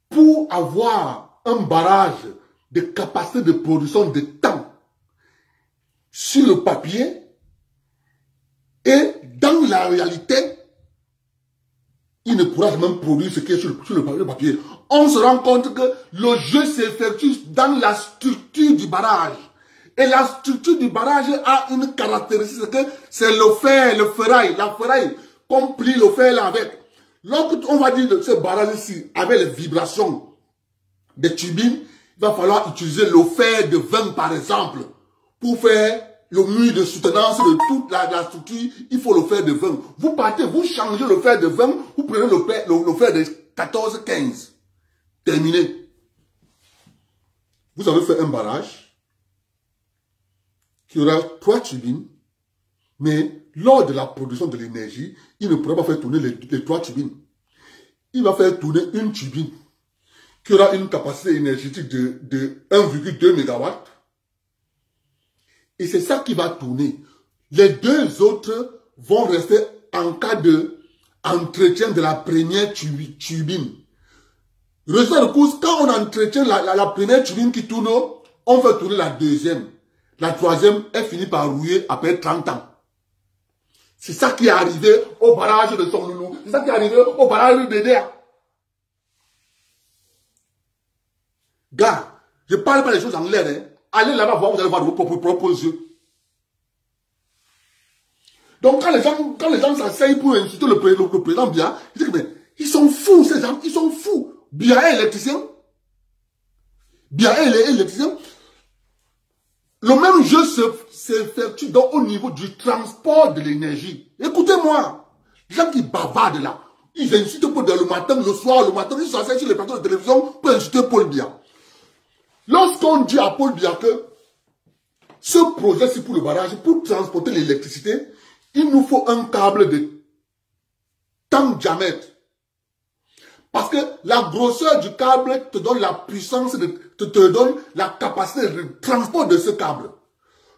pour avoir un barrage de capacité de production de temps sur le papier et dans la réalité, il ne pourra même produire ce qui est sur le papier. On se rend compte que le jeu s'effectue dans la structure du barrage. Et la structure du barrage a une caractéristique que c'est le fer, le ferraille, la ferraille qu'on plie le fer là avec. Lorsqu'on va dire ce barrage ici, avec les vibrations des turbines, il va falloir utiliser le fer de 20 par exemple. Pour faire le mur de soutenance de toute la structure, il faut le fer de 20. Vous partez, vous changez le fer de 20, vous prenez le fer de 14-15. Terminé. Vous avez fait un barrage qui aura 3 turbines, mais lors de la production de l'énergie, il ne pourra pas faire tourner les 3 turbines. Il va faire tourner une turbine qui aura une capacité énergétique de 1,2 MW. Et c'est ça qui va tourner. Les 2 autres vont rester en cas d'entretien de la première turbine. Résultat de course, quand on entretient la première turbine qui tourne, on fait tourner la deuxième. La troisième, elle finit par rouiller après 30 ans. C'est ça qui est arrivé au barrage de Sonloulou. C'est ça qui est arrivé au barrage de Dédéa. Gars, je ne parle pas des choses en l'air. Hein. Allez là-bas voir, vous allez voir vos propres yeux. Donc quand les gens s'asseyent pour insulter le président Biya, ils disent que mais, ils sont fous ces gens, ils sont fous. Biya est électricien. Biya est électricien. Le même jeu s'effectue donc au niveau du transport de l'énergie. Écoutez-moi, les gens qui bavardent là, ils insultent Paul Biya le matin, le soir, ils s'asseyent sur les plateaux de télévision pour insulter Paul Biya. Lorsqu'on dit à Paul Biya que ce projet, c'est pour le barrage, pour transporter l'électricité, il nous faut un câble de tant de diamètre. Parce que la grosseur du câble te donne la puissance, te donne la capacité de transport de ce câble.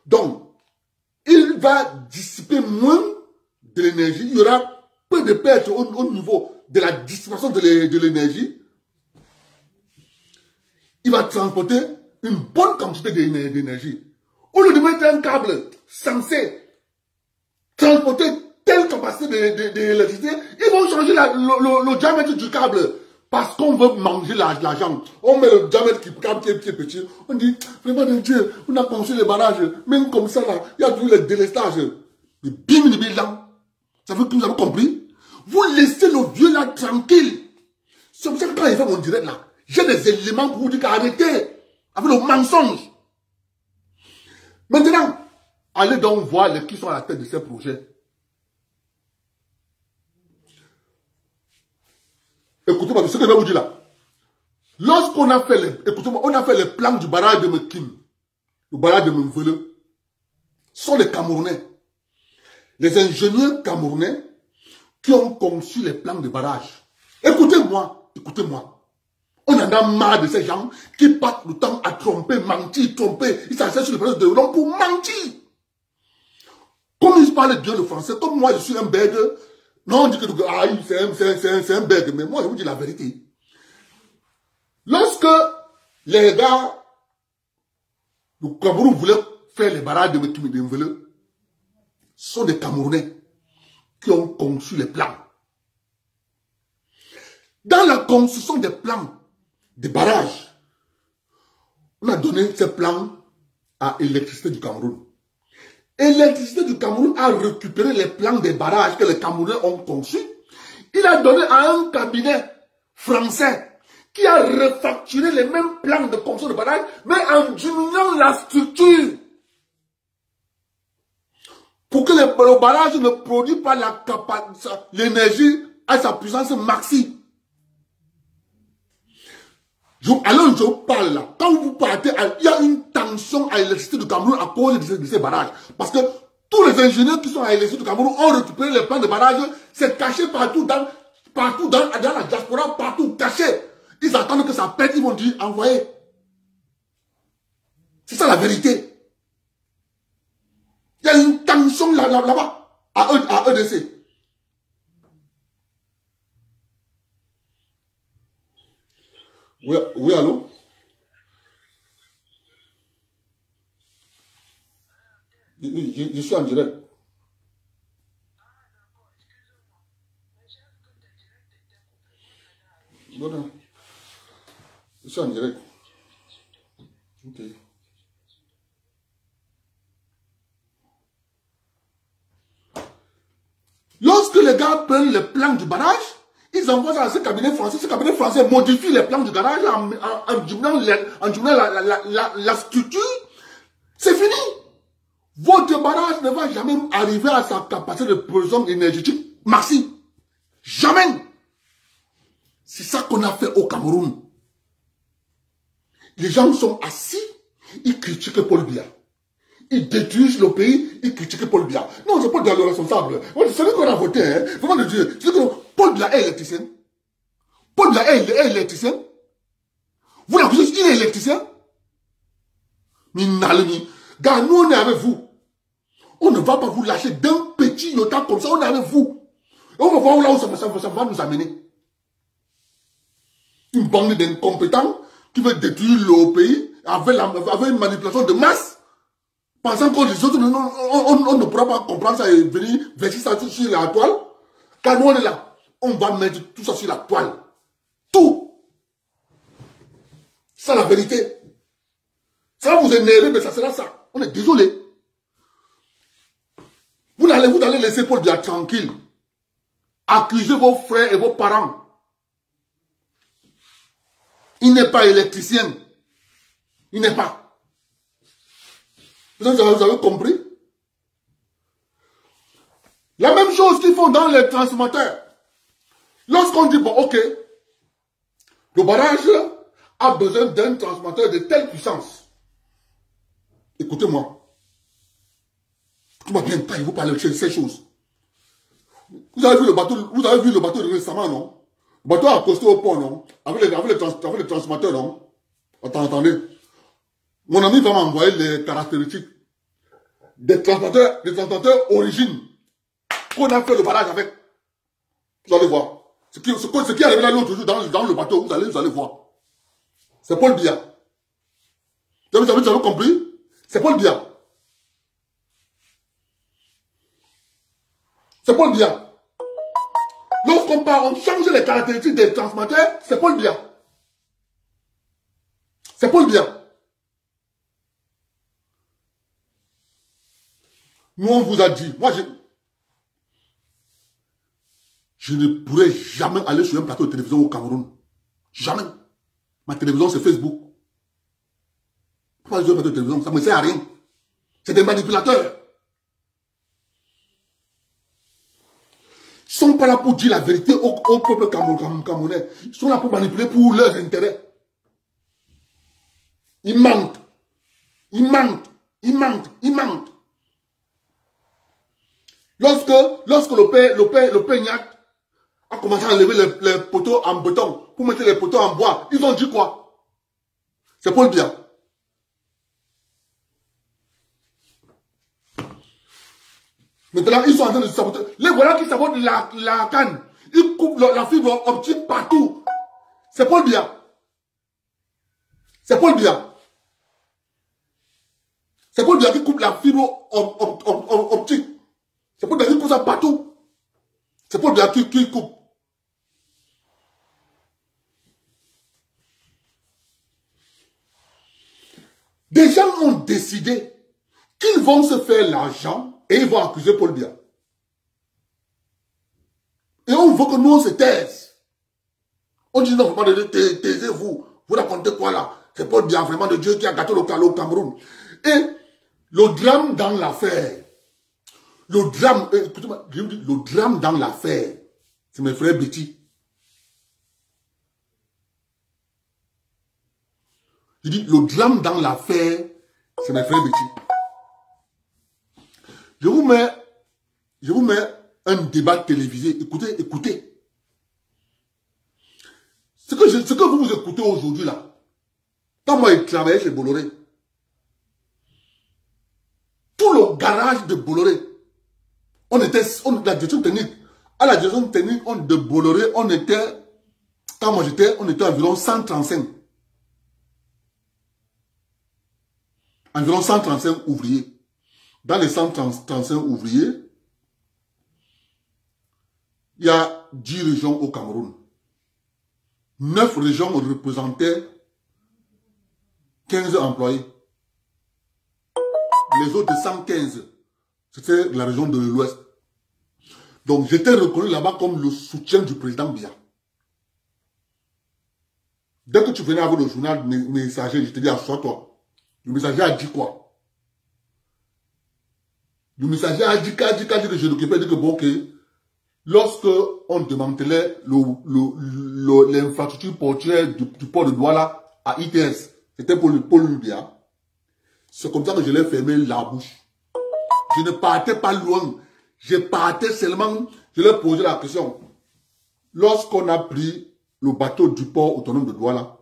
Donc, il va dissiper moins de l'énergie. Il y aura peu de pertes au niveau de la dissipation de l'énergie. Il va transporter une bonne quantité d'énergie. Au lieu de mettre un câble censé transporter telle capacité d'électricité, ils vont changer le diamètre du câble. Parce qu'on veut manger l'argent. On met le diamètre qui est petit. On dit, vraiment de Dieu, on a conçu les barrages. Même comme ça, là, il y a tout le délestage. Mais bim, le bilan. Ça veut que vous avez compris? Vous laissez le vieux là tranquille. C'est pour ça que quand il fait mon direct là, j'ai des éléments pour vous dire qu'arrêtez avec le mensonge. Maintenant, allez donc voir qui sont à la tête de ces projets. Écoutez-moi, ce que je vais vous dire là. Lorsqu'on a fait on a fait les plans du barrage de Mekim, le barrage de Mvele, ce sont les Camerounais. Les ingénieurs camerounais qui ont conçu les plans de barrage. Écoutez-moi, écoutez-moi. On en a marre de ces gens qui passent le temps à tromper, mentir, tromper. Ils s'asseyent sur le plateau de l'homme pour mentir. Comme ils parlent bien le français, comme moi je suis un bègue, non, on dit que c'est un bègue, mais moi je vous dis la vérité. Lorsque les gars du Cameroun voulaient faire les barrages de Mvele, ce sont des Camerounais qui ont conçu les plans. Dans la construction des plans des barrages, on a donné ces plans à l'électricité du Cameroun. Et l'électricité du Cameroun a récupéré les plans des barrages que les Camerounais ont conçus. Il a donné à un cabinet français qui a refacturé les mêmes plans de construction de barrages, mais en diminuant la structure. Pour que le barrage ne produise pas l'énergie à sa puissance maxi. Alors je parle là. Quand vous partez, il y a une tension à l'électricité du Cameroun à cause de ces barrages. Parce que tous les ingénieurs qui sont à l'électricité du Cameroun ont récupéré les plans de barrage. C'est caché partout dans la diaspora, partout caché. Ils attendent que ça pète, ils vont dire envoyer. C'est ça la vérité. Il y a une tension là-bas, à EDC. Oui, allô? Je suis en direct. Non. Je suis en direct. Ok. Lorsque les gars prennent le plan du barrage, ils envoient ça à ce cabinet français. Ce cabinet français modifie les plans du garage en diminuant la structure. C'est fini. Votre barrage ne va jamais arriver à sa capacité de production énergétique massive. Jamais. C'est ça qu'on a fait au Cameroun. Les gens sont assis, ils critiquent Paul Biya. Ils détruisent le pays, ils critiquent Paul Biya. Non, c'est Paul Biya le responsable. C'est lui qu'on a voté. Hein. Vraiment de Dieu. Paul Biya est électricien. Paul Biya est électricien. Vous l'accusez, il est électricien. Minalemi. Gars, nous on est avec vous. On ne va pas vous lâcher d'un petit iota comme ça, on est avec vous. Et on va voir là où ça va nous amener. Une bande d'incompétents qui veut détruire le pays avec une manipulation de masse. Pensant qu'on les autres, on ne pourra pas comprendre ça et venir verser ça sur la toile. Car nous on est là. On va mettre tout ça sur la toile. Tout. C'est la vérité. Ça va vous énerver, mais ça sera ça. On est désolé. Vous allez laisser Paul Biya tranquille. Accusez vos frères et vos parents. Il n'est pas électricien. Il n'est pas. Vous avez compris? La même chose qu'ils font dans les transformateurs. Lorsqu'on dit, bon, ok, le barrage a besoin d'un transformateur de telle puissance. Écoutez-moi. Écoutez-moi bien, pas, il vous parle de ces choses. Vous avez vu le bateau récemment, non? Le bateau a accosté au pont, non? Avec les transformateurs, non? Attendez. Mon ami va m'envoyer les caractéristiques des transformateurs origine qu'on a fait le barrage avec. Vous allez voir. Ce qui est arrivé là l'autre jour dans le bateau, vous allez voir. C'est Paul Biya. Vous avez compris? C'est Paul Biya. C'est Paul Biya. Lorsqu'on part, on change les caractéristiques des transformateurs, c'est Paul Biya. C'est Paul Biya. Nous, on vous a dit, moi, je ne pourrais jamais aller sur un plateau de télévision au Cameroun. Jamais. Ma télévision, c'est Facebook. Pourquoi aller sur un plateau de télévision? Ça ne me sert à rien. C'est des manipulateurs. Ils ne sont pas là pour dire la vérité au peuple camerounais. Ils sont là pour manipuler pour leurs intérêts. Ils mentent. Ils mentent. Ils mentent. Ils mentent. Lorsque le Peignac a commencé à enlever les poteaux en béton pour mettre les poteaux en bois, ils ont dit quoi? C'est Paul Biya. Maintenant, ils sont en train de saboter. Les voilà qui sabotent la canne. Ils coupent la fibre optique partout. C'est Paul Biya. C'est Paul Biya. C'est Paul Biya qui coupe la fibre optique. C'est Paul Biya qui coupe ça partout. C'est Paul Biya qui coupe. Des gens ont décidé qu'ils vont se faire l'argent et ils vont accuser Paul Biya. Et on veut que nous on se taise. On dit non, vraiment, taisez-vous. Vous racontez quoi là? C'est Paul Biya, vraiment de Dieu qui a gâté le Cameroun. Et le drame dans l'affaire, le drame, écoutez-moi, le drame dans l'affaire, c'est mes frères Betty. Je dis, le drame dans l'affaire, c'est mes frères Betty. Je vous mets un débat télévisé. Écoutez, écoutez. Ce que vous écoutez aujourd'hui là, quand moi je travaillais chez Bolloré, tout le garage de Bolloré, la direction technique, à la direction technique de Bolloré, on était environ 135. Environ 135 ouvriers. Dans les 135 ouvriers, il y a 10 régions au Cameroun. 9 régions représentaient 15 employés. Les autres 115, c'était la région de l'Ouest. Donc j'étais reconnu là-bas comme le soutien du président Biya. Dès que tu venais avec le journal messager, je te dis, assois-toi. Le messager a dit quoi? Le messager a dit que je l'occupais, dit que bon, ok, lorsque on démantelait l'infrastructure portuaire du port de Douala à ITS, c'était pour le Paul Biya. C'est comme ça que je l'ai fermé la bouche. Je ne partais pas loin. Je partais seulement, je lui ai posé la question. Lorsqu'on a pris le bateau du port autonome de Douala,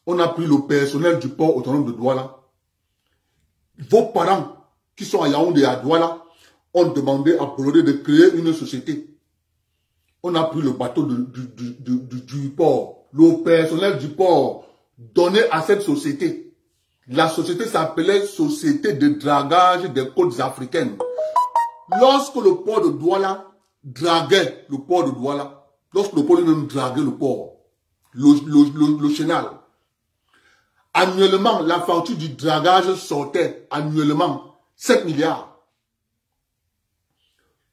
on a pris le personnel du port autonome de Douala. Vos parents qui sont à Yaoundé et à Douala ont demandé à Bolloré de créer une société. On a pris le bateau du port, le personnel du port donné à cette société. La société s'appelait Société de dragage des côtes africaines. Lorsque le port de Douala draguait le port de Douala, lorsque le port lui-même draguait le port, le chenal, annuellement, la facture du dragage sortait annuellement 7 milliards.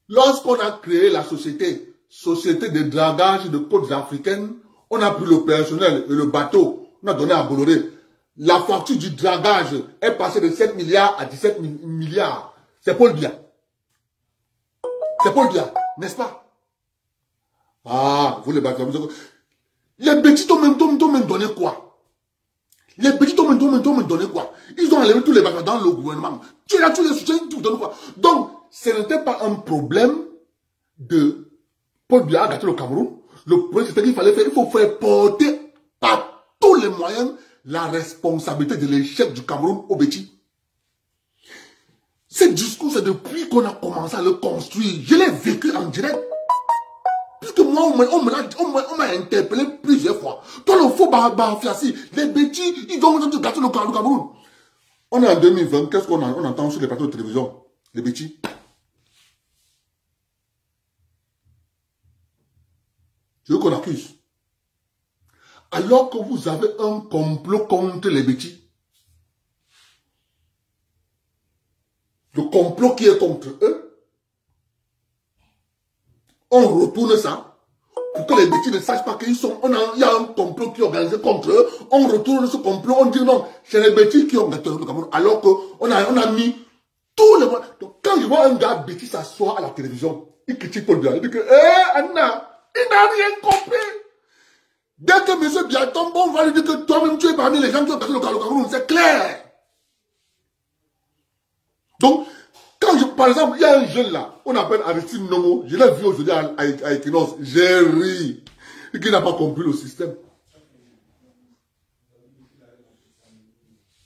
Lorsqu'on a créé la société de dragage de côtes africaines, on a pris le personnel et le bateau, on a donné à Bolloré. La facture du dragage est passée de 7 milliards à 17 milliards. C'est Paul Biya. C'est Paul Biya, n'est-ce pas? Ah, vous les bateaux. Les petits t'ont même donné quoi? Les petits t'ont même donné quoi? Ils ont enlevé tous les bateaux dans le gouvernement. Tu as tous les soutiens, tu donnes quoi? Donc, ce n'était pas un problème de Paul Biya à gâter le Cameroun. Le problème, c'était qu'il fallait faire, il faut faire porter par tous les moyens la responsabilité de l'échec du Cameroun au Betty. Ce discours, c'est depuis qu'on a commencé à le construire. Je l'ai vécu en direct. Puisque moi, on m'a interpellé plusieurs fois. Toi, le faux Bafiassi, les Betty, ils ont gâté le Cameroun. On est en 2020, qu'est-ce qu'on entend sur les plateaux de télévision? Les Betty. Je veux qu'on accuse. Alors que vous avez un complot contre les Betty. Le complot qui est contre eux. On retourne ça. Pour que les Betty ne sachent pas qu'il y a un complot qui est organisé contre eux. On retourne ce complot. On dit non, c'est les Betty qui ont gâté le Cameroun. Alors qu'on a mis tous les... Donc quand je vois un gars Betty s'asseoir à la télévision, il critique Paul Biya. Il dit que, Anna, il n'a rien compris. Dès que M. Biya tombe, on va lui dire que toi-même tu es parmi les gens qui ont gâté le Cameroun. C'est clair. Donc, par exemple, il y a un jeune là, on appelle Aristide Nomo, je l'ai vu aujourd'hui à Equinox, j'ai ri, et qui n'a pas compris le système.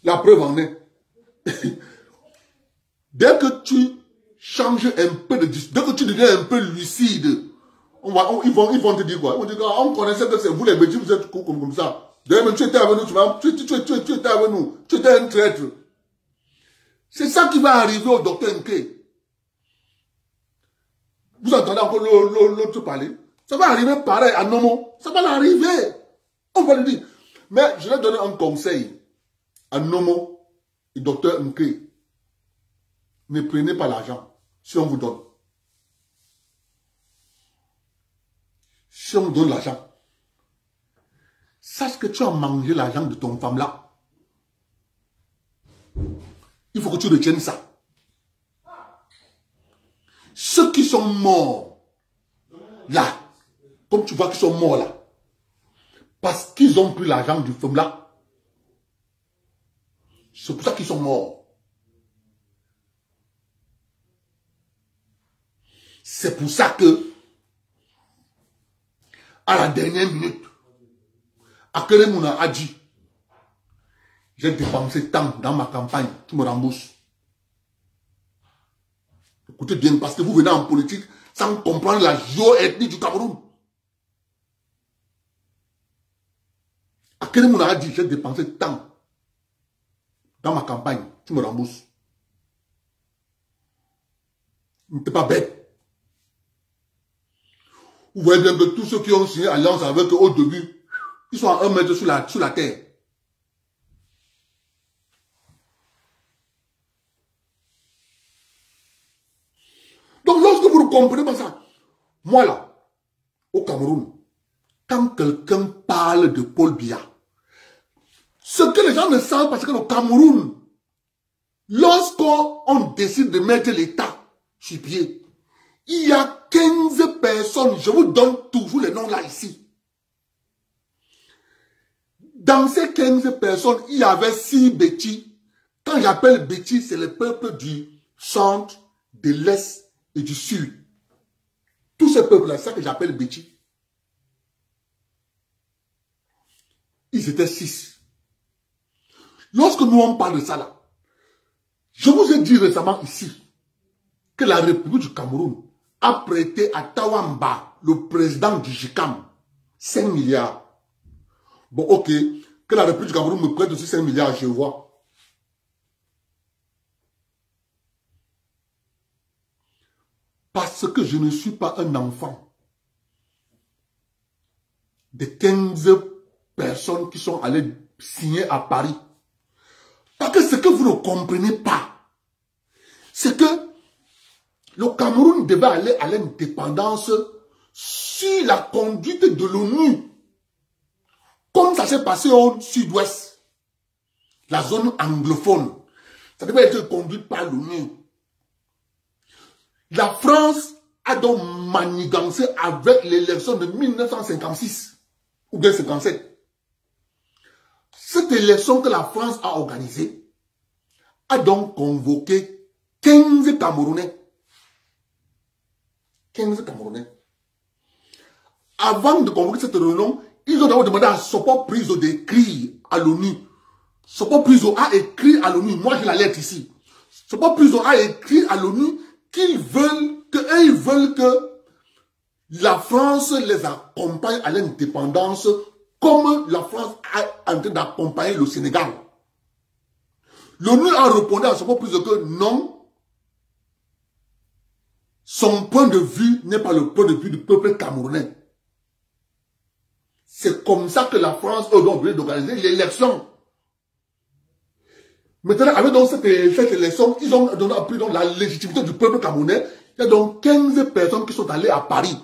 La preuve en est. Dès que tu changes un peu de discours, dès que tu deviens un peu lucide, ils vont te dire quoi? Ils vont te dire, on connaissait que c'est vous les Betty, vous êtes comme ça. D'ailleurs, tu étais avec nous, tu étais avec nous, tu étais un traître. C'est ça qui va arriver au docteur Nké. Vous entendez encore l'autre parler? Ça va arriver pareil à Nomo. Ça va l'arriver. On va lui dire. Mais je vais donner un conseil à Nomo et docteur Nké. ne prenez pas l'argent si on vous donne. Si on vous donne l'argent, sache que tu as mangé l'argent de ton femme là. Il faut que tu retiennes ça. Ceux qui sont morts là, comme tu vois qu'ils sont morts là, parce qu'ils ont pris l'argent du femme là, c'est pour ça qu'ils sont morts. C'est pour ça que, à la dernière minute, Akeremouna a dit, j'ai dépensé tant dans ma campagne, tu me rembourses. Écoutez bien, parce que vous venez en politique sans comprendre la géoethnie du Cameroun. Akeremouna a dit, j'ai dépensé tant dans ma campagne, tu me rembourses. N'était pas bête. Vous voyez bien que tous ceux qui ont signé alliance avec eux au début, ils sont à 1 mètre sous la terre. Donc lorsque vous ne comprenez pas ça, moi là, au Cameroun, quand quelqu'un parle de Paul Biya, ce que les gens ne savent pas, c'est que au Cameroun, lorsqu'on décide de mettre l'État sur pied, il y a 15 personnes, je vous donne toujours les noms là ici. Dans ces 15 personnes, il y avait 6 Bétis. Quand j'appelle Bétis, c'est le peuple du centre, de l'est et du sud. Tous ces peuples-là, c'est ça que j'appelle Bétis. Ils étaient 6. Lorsque nous on parle de ça là, je vous ai dit récemment ici que la République du Cameroun a prêté à Tawamba, le président du JICAM, 5 milliards. Bon, ok, que la République du Cameroun me prête aussi 5 milliards, je vois. Parce que je ne suis pas un enfant de 15 personnes qui sont allées signer à Paris. Parce que ce que vous ne comprenez pas, c'est que le Cameroun devait aller à l'indépendance sur la conduite de l'ONU. Comme ça s'est passé au sud-ouest, la zone anglophone. Ça devait être conduit par l'ONU. La France a donc manigancé avec l'élection de 1956 ou bien 57. Cette élection que la France a organisée a donc convoqué 15 Camerounais. 15 Camerounais. Avant de convoquer cette réunion, ils ont d'abord demandé à Sopo Priso d'écrire à l'ONU. Sopo Priso a écrit à l'ONU, moi j'ai la lettre ici. Sopo Priso a écrit à l'ONU qu'ils veulent que la France les accompagne à l'indépendance comme la France a en train d'accompagner le Sénégal. L'ONU a répondu à Sopo Priso que non, son point de vue n'est pas le point de vue du peuple camerounais. C'est comme ça que la France a obligé d'organiser l'élection. Maintenant, avec donc cette élection, ils ont appris donc la légitimité du peuple camerounais. Il y a donc 15 personnes qui sont allées à Paris.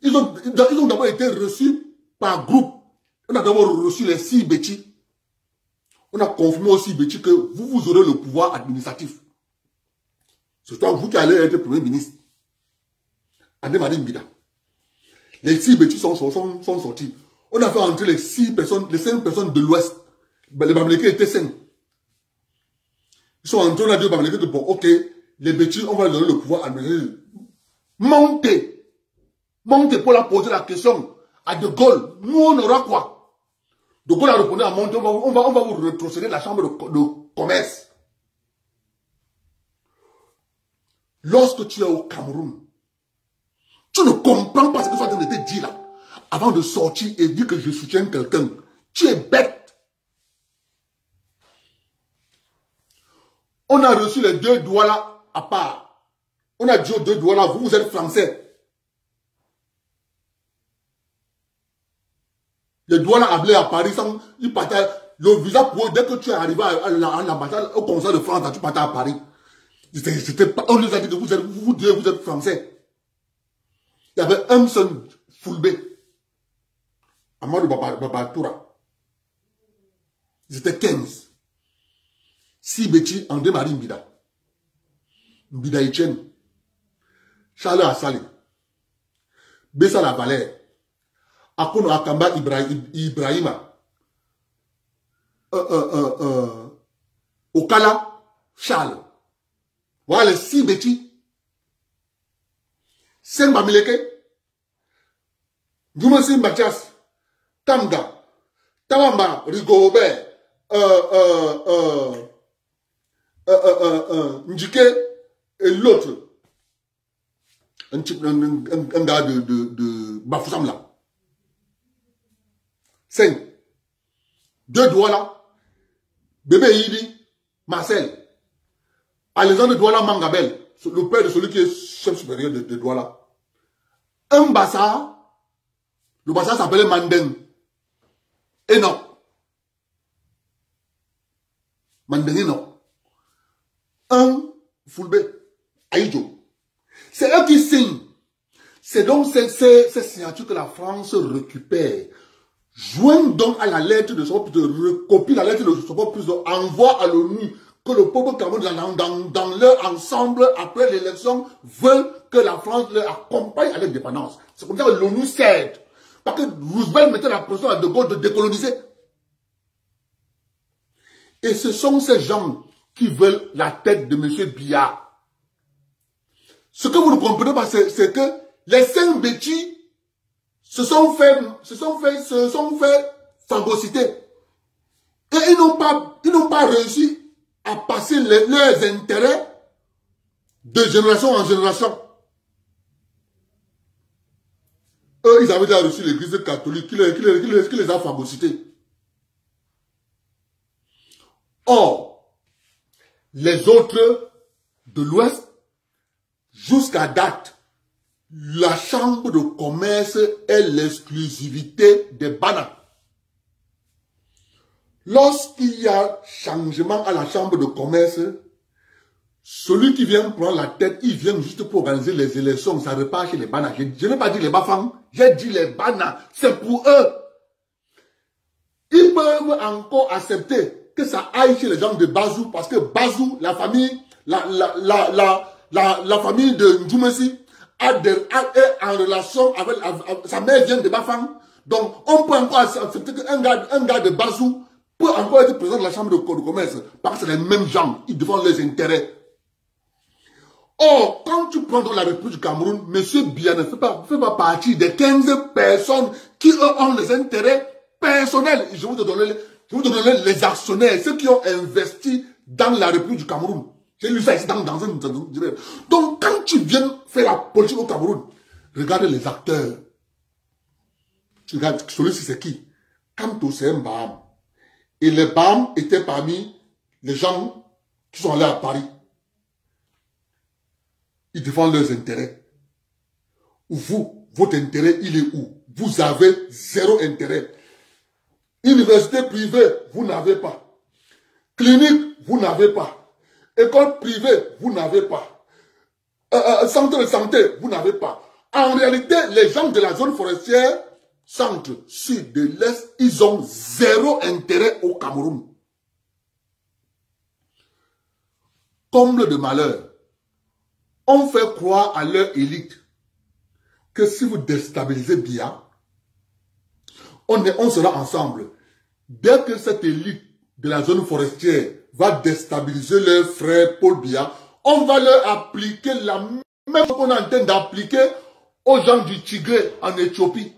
Ils ont d'abord été reçus par groupe. On a d'abord reçu les 6 Bétis. On a confirmé aux 6 Bétis que vous aurez le pouvoir administratif. C'est toi, vous qui allez être Premier ministre. Ademadi Mbida. Les 6 Bétis sont sortis. On a fait entrer les 5 personnes de l'Ouest. Les Bamileke étaient 5. Ils sont entrés, on a dit aux Bamileke que bon, ok, les Bétis, on va leur donner le pouvoir administratif. Montez pour leur poser la question à De Gaulle. Nous, on aura quoi? De Gaulle a répondu à monter, on va vous retrocéder la chambre de commerce. Lorsque tu es au Cameroun, tu ne comprends pas ce que ça a été dit là. Avant de sortir et dire que je soutiens quelqu'un, tu es bête. On a reçu les 2 Douala à part. On a dit aux 2 Douala, vous êtes français. Les Douala appelés à Paris, ils partaient le visa pour eux. Dès que tu es arrivé à l'ambassade, au conseil de France, tu partais à Paris. On nous a dit que vous êtes français. Il y avait un seul Fulbé. Amadou Babatoura. Ils étaient 15. 6 Betty, André-Marie Mbida. Mbida Etienne. Charles Assali. Bessa La Valère. Akono Akamba Ibrahima. Okala Charles. Voilà les 6 Betty. 5 Bamileke. Djumasi Mathias. Tamga. Tawamba Rigobert. Ndjike et l'autre. Un gars de Bafoussam là. 5. 2 Douala. Bébé Yidi. Marcel. Alexandre Douala Mangabel. Le père de celui qui est chef supérieur de Douala. Un Bassa. Le Bassa s'appelait Mandeng. Et non. Mandeng non. Un Fulbé. Aïdjo. C'est eux qui signent. C'est donc ces signatures que la France récupère. Joignent donc à la lettre de son peuple, recopie la lettre de son peuple, envoie à l'ONU que le peuple camerounais dans leur ensemble, après l'élection, veut que la France leur accompagne à l'indépendance. C'est comme ça que l'ONU cède. Parce que Roosevelt mettait la pression à De Gaulle de décoloniser. Et ce sont ces gens qui veulent la tête de M. Biya. Ce que vous ne comprenez pas, c'est que les 5 Betty se sont fait phagocyter. Et ils n'ont pas réussi à passer leurs intérêts de génération en génération. Eux, ils avaient déjà reçu l'église catholique qui les a phagocytés. Or, les autres de l'Ouest, jusqu'à date, la chambre de commerce est l'exclusivité des Bana. Lorsqu'il y a changement à la chambre de commerce, celui qui vient prendre la tête, il vient juste pour organiser les élections, ça repart chez les Bana. Je n'ai pas dit les Bafang, j'ai dit les Bana, c'est pour eux. Ils peuvent encore accepter que ça aille chez les gens de Bazou, parce que Bazou, la famille, la famille de Ndjoumessi est en relation avec sa mère vient de Bafang. Donc, on peut encore accepter qu'un gars de Bazou peut encore être président de la chambre de commerce, parce que c'est les mêmes gens, ils défendent leurs intérêts. Or, quand tu prends dans la République du Cameroun, M. Biya ne fait pas partie des 15 personnes qui eux, ont les intérêts personnels. Je vais vous donner les actionnaires, ceux qui ont investi dans la République du Cameroun. J'ai lu ça ici dans un... Donc, quand tu viens faire la politique au Cameroun, regarde les acteurs. Tu regardes, celui-ci c'est qui? Kanto, c'est un Baham. Et les Baham étaient parmi les gens qui sont allés à Paris. Ils défendent leurs intérêts. Vous, votre intérêt, il est où? Vous avez 0 intérêt. Université privée, vous n'avez pas. Clinique, vous n'avez pas. École privée, vous n'avez pas. Centre de santé, vous n'avez pas. En réalité, les gens de la zone forestière, centre, sud, de l'est, ils ont 0 intérêt au Cameroun. Comble de malheur. On fait croire à leur élite que si vous déstabilisez Biya, on sera ensemble. Dès que cette élite de la zone forestière va déstabiliser leur frère Paul Biya, on va leur appliquer la même chose qu'on est en train d'appliquer aux gens du Tigré en Éthiopie.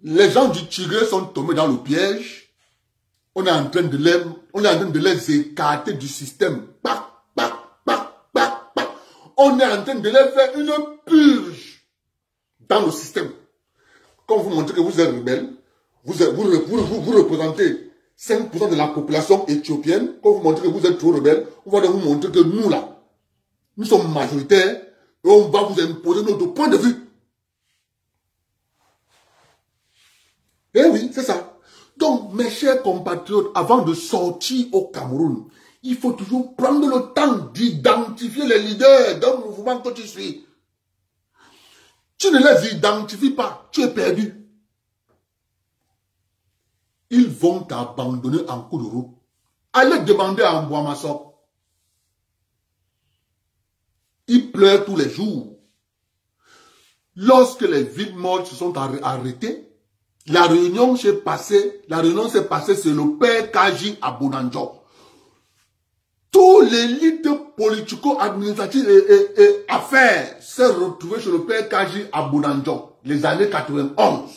Les gens du Tigré sont tombés dans le piège. On est en train de les écarter du système. On est en train de les faire une purge dans le système. Quand vous montrez que vous êtes rebelle, vous représentez 5% de la population éthiopienne. Quand vous montrez que vous êtes trop rebelle, on va vous montrer que nous là, nous sommes majoritaires et on va vous imposer notre point de vue. Eh oui, c'est ça. Donc, mes chers compatriotes, avant de sortir au Cameroun, Il faut toujours prendre le temps d'identifier les leaders d'un mouvement que tu suis. Tu ne les identifies pas, tu es perdu. Ils vont t'abandonner en cours de route. Allez demander à Mbouamassok. Il pleure tous les jours. Lorsque les villes mortes se sont arrêtées, la réunion s'est passée sur le père Kaji à Bonanjo. Tous les leaders politico-administratifs et affaires s'est retrouvés sur le père Kaji à Bonanjo, les années 91.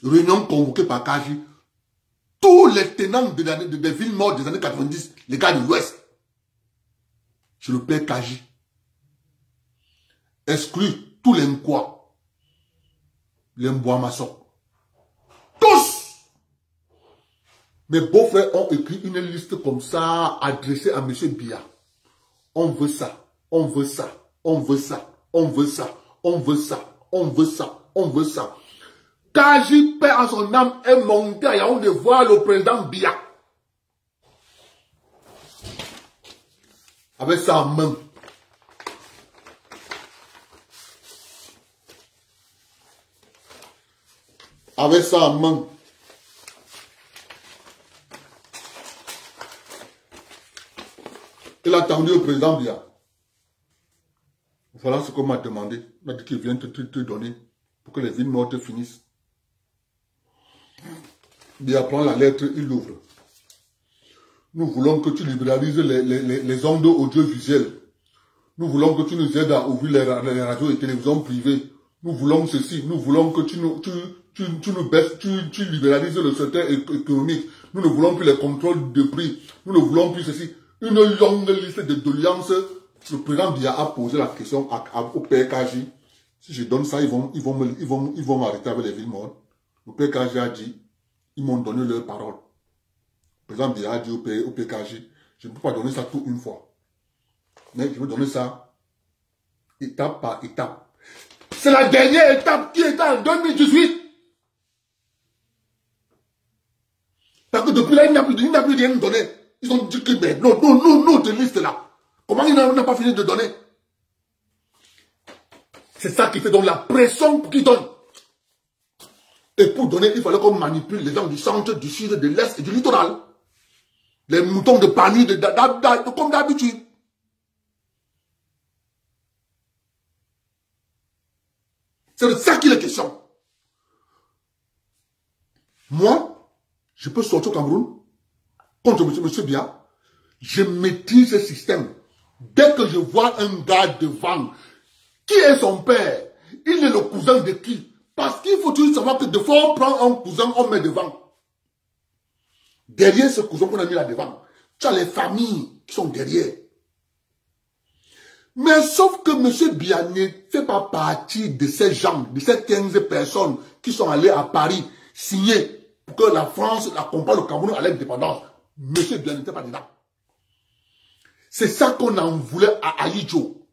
Réunion convoquée par Kaji. Tous les tenants des villes mortes des années 90, les gars de l'Ouest, sur le père Kaji. Exclu tous les Nkwa, les Mbouamassok. Tous! Mes beaux-frères ont écrit une liste comme ça, adressée à M. Biya. On veut ça, on veut ça, on veut ça, on veut ça, on veut ça, on veut ça, on veut ça. Kaji, père à son âme, est monté à Yaoundé voir le président Biya. Avec ça en main. Avec ça en main. Il a attendu le président Biya. Voilà ce qu'on m'a demandé. Il m'a dit qu'il vient te donner pour que les villes mortes finissent. Biya prend la lettre, il l'ouvre. Nous voulons que tu libéralises les ondes audiovisuelles. Nous voulons que tu nous aides à ouvrir les radios et télévisions privées. Nous voulons ceci. Nous voulons que tu nous baisses, tu libéralises le secteur économique. Nous ne voulons plus les contrôles de prix. Nous ne voulons plus ceci. Une longue liste de doléances. Le président Biya a posé la question au PKJ. Si je donne ça, ils vont m'arrêter avec les villes mortes. Le PKJ a dit, ils m'ont donné leur parole. Le président Biya a dit au PKJ, je ne peux pas donner ça tout une fois. Mais je veux donner ça étape par étape. C'est la dernière étape qui était en 2018. Parce que depuis là, il n'a plus rien donné. Ils ont dit que non, de liste là. Comment il n'a pas fini de donner? C'est ça qui fait donc la pression pour qu'il donne. Et pour donner, il fallait qu'on manipule les gens du centre, du sud, de l'est et du littoral. Les moutons de Pani, comme d'habitude. C'est de ça qu'il est question. Moi, je peux sortir au Cameroun contre M. Biya. Je maîtrise ce système. Dès que je vois un gars devant, qui est son père? Il est le cousin de qui? Parce qu'il faut toujours savoir que des fois on prend un cousin, on met devant. Derrière ce cousin qu'on a mis là devant, tu as les familles qui sont derrière. Mais sauf que M. Biya ne fait pas partie de ces gens, de ces 15 personnes qui sont allées à Paris signer pour que la France accompagne le Cameroun à l'indépendance. M. Biya n'était pas dedans. C'est ça qu'on en voulait à Ahidjo.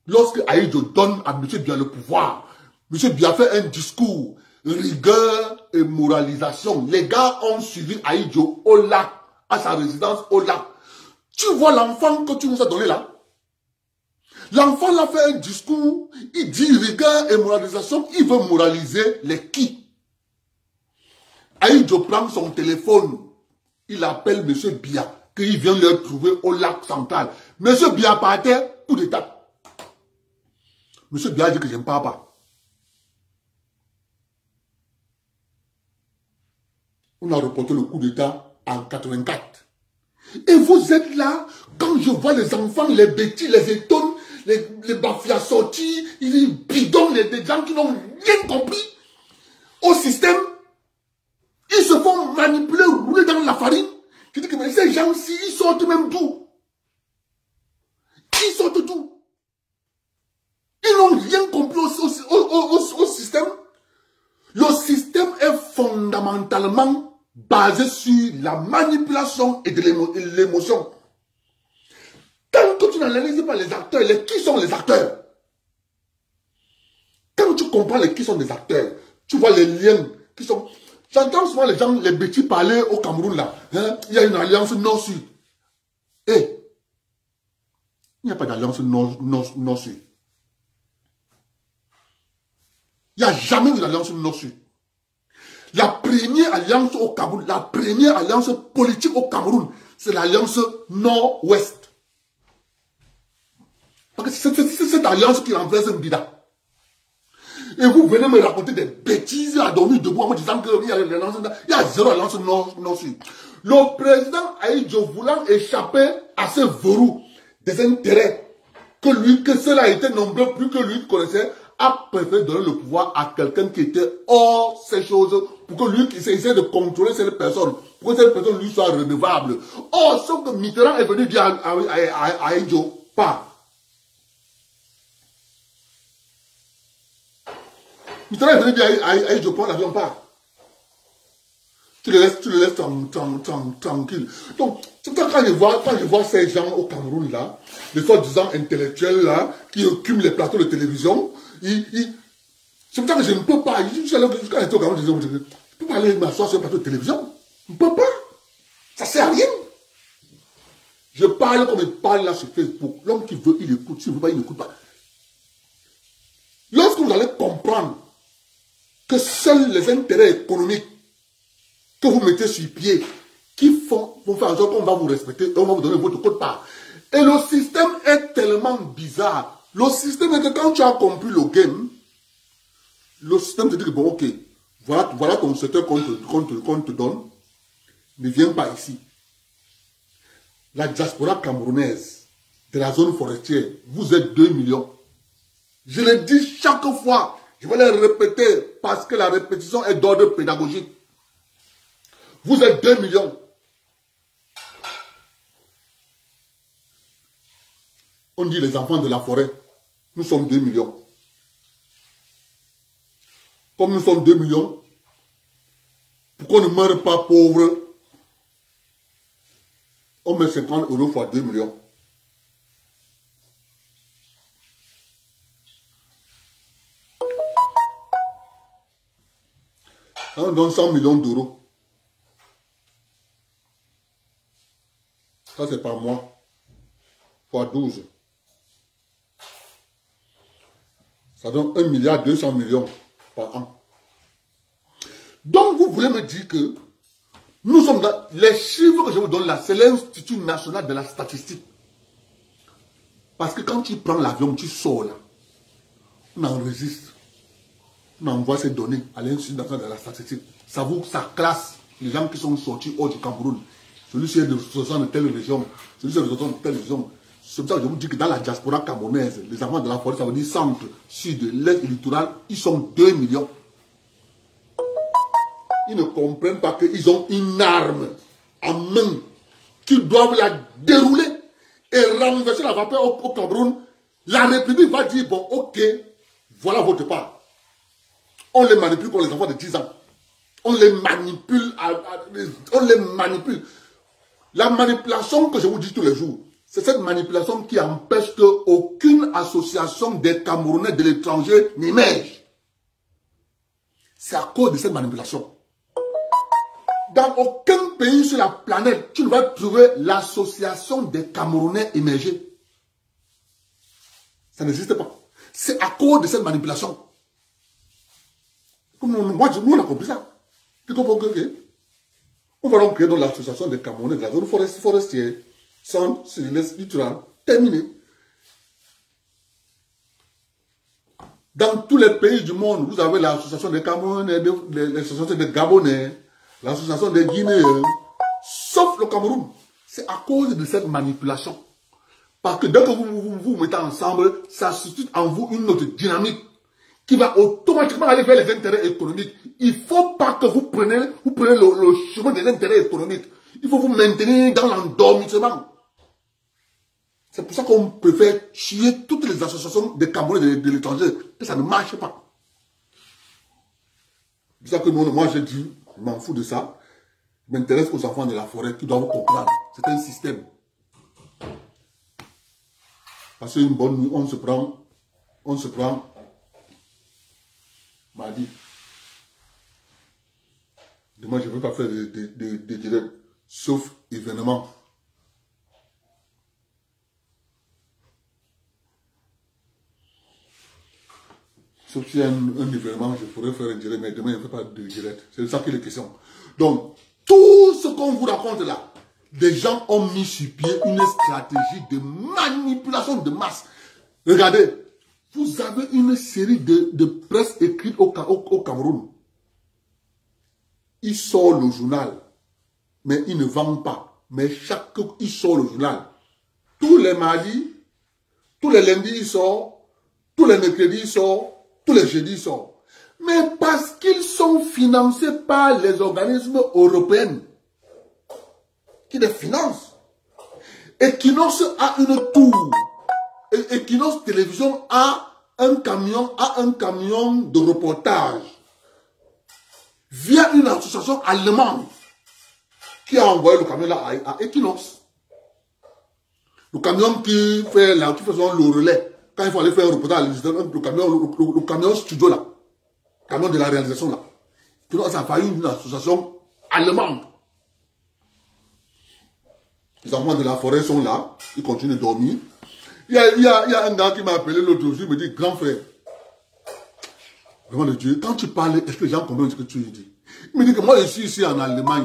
Lorsque Ahidjo donne à M. Biya le pouvoir, M. Biya fait un discours, rigueur et moralisation. Les gars ont suivi Ahidjo au lac, à sa résidence au lac. Tu vois l'enfant que tu nous as donné là? L'enfant l'a fait un discours, il dit rigueur et moralisation, il veut moraliser les qui? Ahidjo prend son téléphone, il appelle M. Biya, qu'il vient le trouver au lac central. M. Biya par terre, coup d'état. M. Biya dit que je ne parle pas. On a reporté le coup d'état en 84. Et vous êtes là, quand je vois les enfants, les bêtis, les étonnes, les bafias sortis, les bidons, les gens qui n'ont rien compris au système, ils se font manipuler, rouler dans la farine. Je dis que mais ces gens-ci, ils sortent même d'où? Ils sortent d'où? Ils n'ont rien compris au système. Le système est fondamentalement basé sur la manipulation et de l'émotion. Tant que tu n'analyses pas les acteurs, qui sont les acteurs? Quand tu comprends qui sont les acteurs, tu vois les liens qui sont... J'entends souvent les gens, les bêtis parler au Cameroun là. Hein? Il y a une alliance nord-sud. Eh, il n'y a pas d'alliance nord-sud. Il n'y a jamais eu d'alliance nord-sud. La première alliance au Cameroun, la première alliance politique au Cameroun, c'est l'alliance nord-ouest. Parce que c'est cette alliance qui remplace Mbida. Et vous venez me raconter des bêtises à dormir debout en me disant qu'il y a zéro alliance nord-sud. Le président Aïdjo voulant échapper à ce verrou des intérêts que cela était nombreux plus que lui connaissait, a préféré donner le pouvoir à quelqu'un qui était hors ces choses pour que lui essaie de contrôler cette personne, pour que cette personne lui soit redevable. Or, sauf que Mitterrand est venu dire à Aïdjo, pas. Mitterrand est venu dire à Aïdjo, prends l'avion, pas. Tu le laisses tranquille. Donc, c'est pour ça quand je vois ces gens au Cameroun là, les soi-disant intellectuels là, qui occupent les plateaux de télévision, c'est pour ça que je ne peux pas. Quand j'étais au Cameroun, je disais, je ne peux pas aller m'asseoir sur un plateau de télévision. Je ne peux pas. Ça ne sert à rien. Je parle comme je parle là sur Facebook. L'homme qui veut, il écoute. S'il ne veut pas, il n'écoute pas. Lorsque vous allez comprendre que seuls les intérêts économiques que vous mettez sur pied, qui vont faire en sorte qu'on va vous respecter, on va vous donner votre code part. Et le système est tellement bizarre. Le système est que quand tu as compris le game, le système te dit que bon, ok, voilà ton secteur qu'on te donne, ne viens pas ici. La diaspora camerounaise de la zone forestière, vous êtes 2 millions. Je le dis chaque fois, je vais le répéter parce que la répétition est d'ordre pédagogique. Vous êtes 2 millions. On dit les enfants de la forêt. Nous sommes 2 millions. Comme nous sommes 2 millions, pourquoi on ne meurt pas pauvre? On met 50 € fois 2 millions. On donne 100 millions d'euros. Ça, c'est par mois. Fois 12. Ça donne 1 milliard 200 millions par an. Donc, vous voulez me dire que nous sommes dans... Les chiffres que je vous donne là, c'est l'Institut national de la statistique. Parce que quand tu prends l'avion, tu sors là. On enregistre. On envoie ces données à l'Institut national de la statistique. Ça classe les gens qui sont sortis hors du Cameroun. Celui-ci est de telle région, celui-ci est de telle région. C'est pour ça que je vous dis que dans la diaspora camerounaise, les enfants de la forêt, ça veut dire centre, sud, l'est et littoral, ils sont 2 millions. Ils ne comprennent pas qu'ils ont une arme en main, qu'ils doivent la dérouler et renverser la vapeur au Cameroun. La République va dire, bon, ok, voilà votre part. On les manipule comme les enfants de 10 ans. On les manipule, on les manipule. La manipulation que je vous dis tous les jours, c'est cette manipulation qui empêche qu'aucune association des Camerounais de l'étranger n'émerge. C'est à cause de cette manipulation. Dans aucun pays sur la planète, tu ne vas trouver l'association des Camerounais émerger. Ça n'existe pas. C'est à cause de cette manipulation. Nous, on a compris ça. Tu comprends que on va donc créer l'association des Camerounais de la zone forestière, centre, sud-est, littoral, terminé. Dans tous les pays du monde, vous avez l'association des Camerounais, l'association des Gabonais, l'association des Guinéens, sauf le Cameroun. C'est à cause de cette manipulation. Parce que dès que vous mettez ensemble, ça suscite en vous une autre dynamique qui va automatiquement aller vers les intérêts économiques. Il ne faut pas que vous preniez le chemin des intérêts économiques. Il faut vous maintenir dans l'endormissement. C'est pour ça qu'on préfère tuer toutes les associations des Camerounais de l'étranger, que ça ne marche pas. C'est pour ça que moi j'ai dit, je m'en fous de ça. Je m'intéresse aux enfants de la forêt qui doivent comprendre. C'est un système. Parce qu'une bonne nuit, on se prend mardi. Moi, je ne veux pas faire des directs, sauf événement. Sauf s'il y a un événement, je pourrais faire un direct, mais demain, je ne fais pas de direct. C'est de ça qu'il est question. Donc, tout ce qu'on vous raconte là, des gens ont mis sur pied une stratégie de manipulation de masse. Regardez, vous avez une série de presse écrite au Cameroun. Il sort le journal, mais il ne vend pas. Mais il sort le journal. Tous les mardis, tous les lundis, il sort. Tous les mercredis, il sort. Tous les jeudis, il sort. Mais parce qu'ils sont financés par les organismes européens qui les financent. Equinox a une tour. Equinox Télévision a un camion de reportage via une association allemande qui a envoyé le camion là à Equinox. Le camion qui fait le relais. Quand il faut aller faire un reportage, le camion studio là, le camion de la réalisation là, ça a failli une association allemande. Les enfants de la forêt sont là, ils continuent de dormir. Il y a un gars qui m'a appelé l'autre jour, il me dit, grand frère, vraiment de Dieu, quand tu parles, est-ce que les gens comprennent ce que tu dis? Il me dit que moi je suis ici en Allemagne.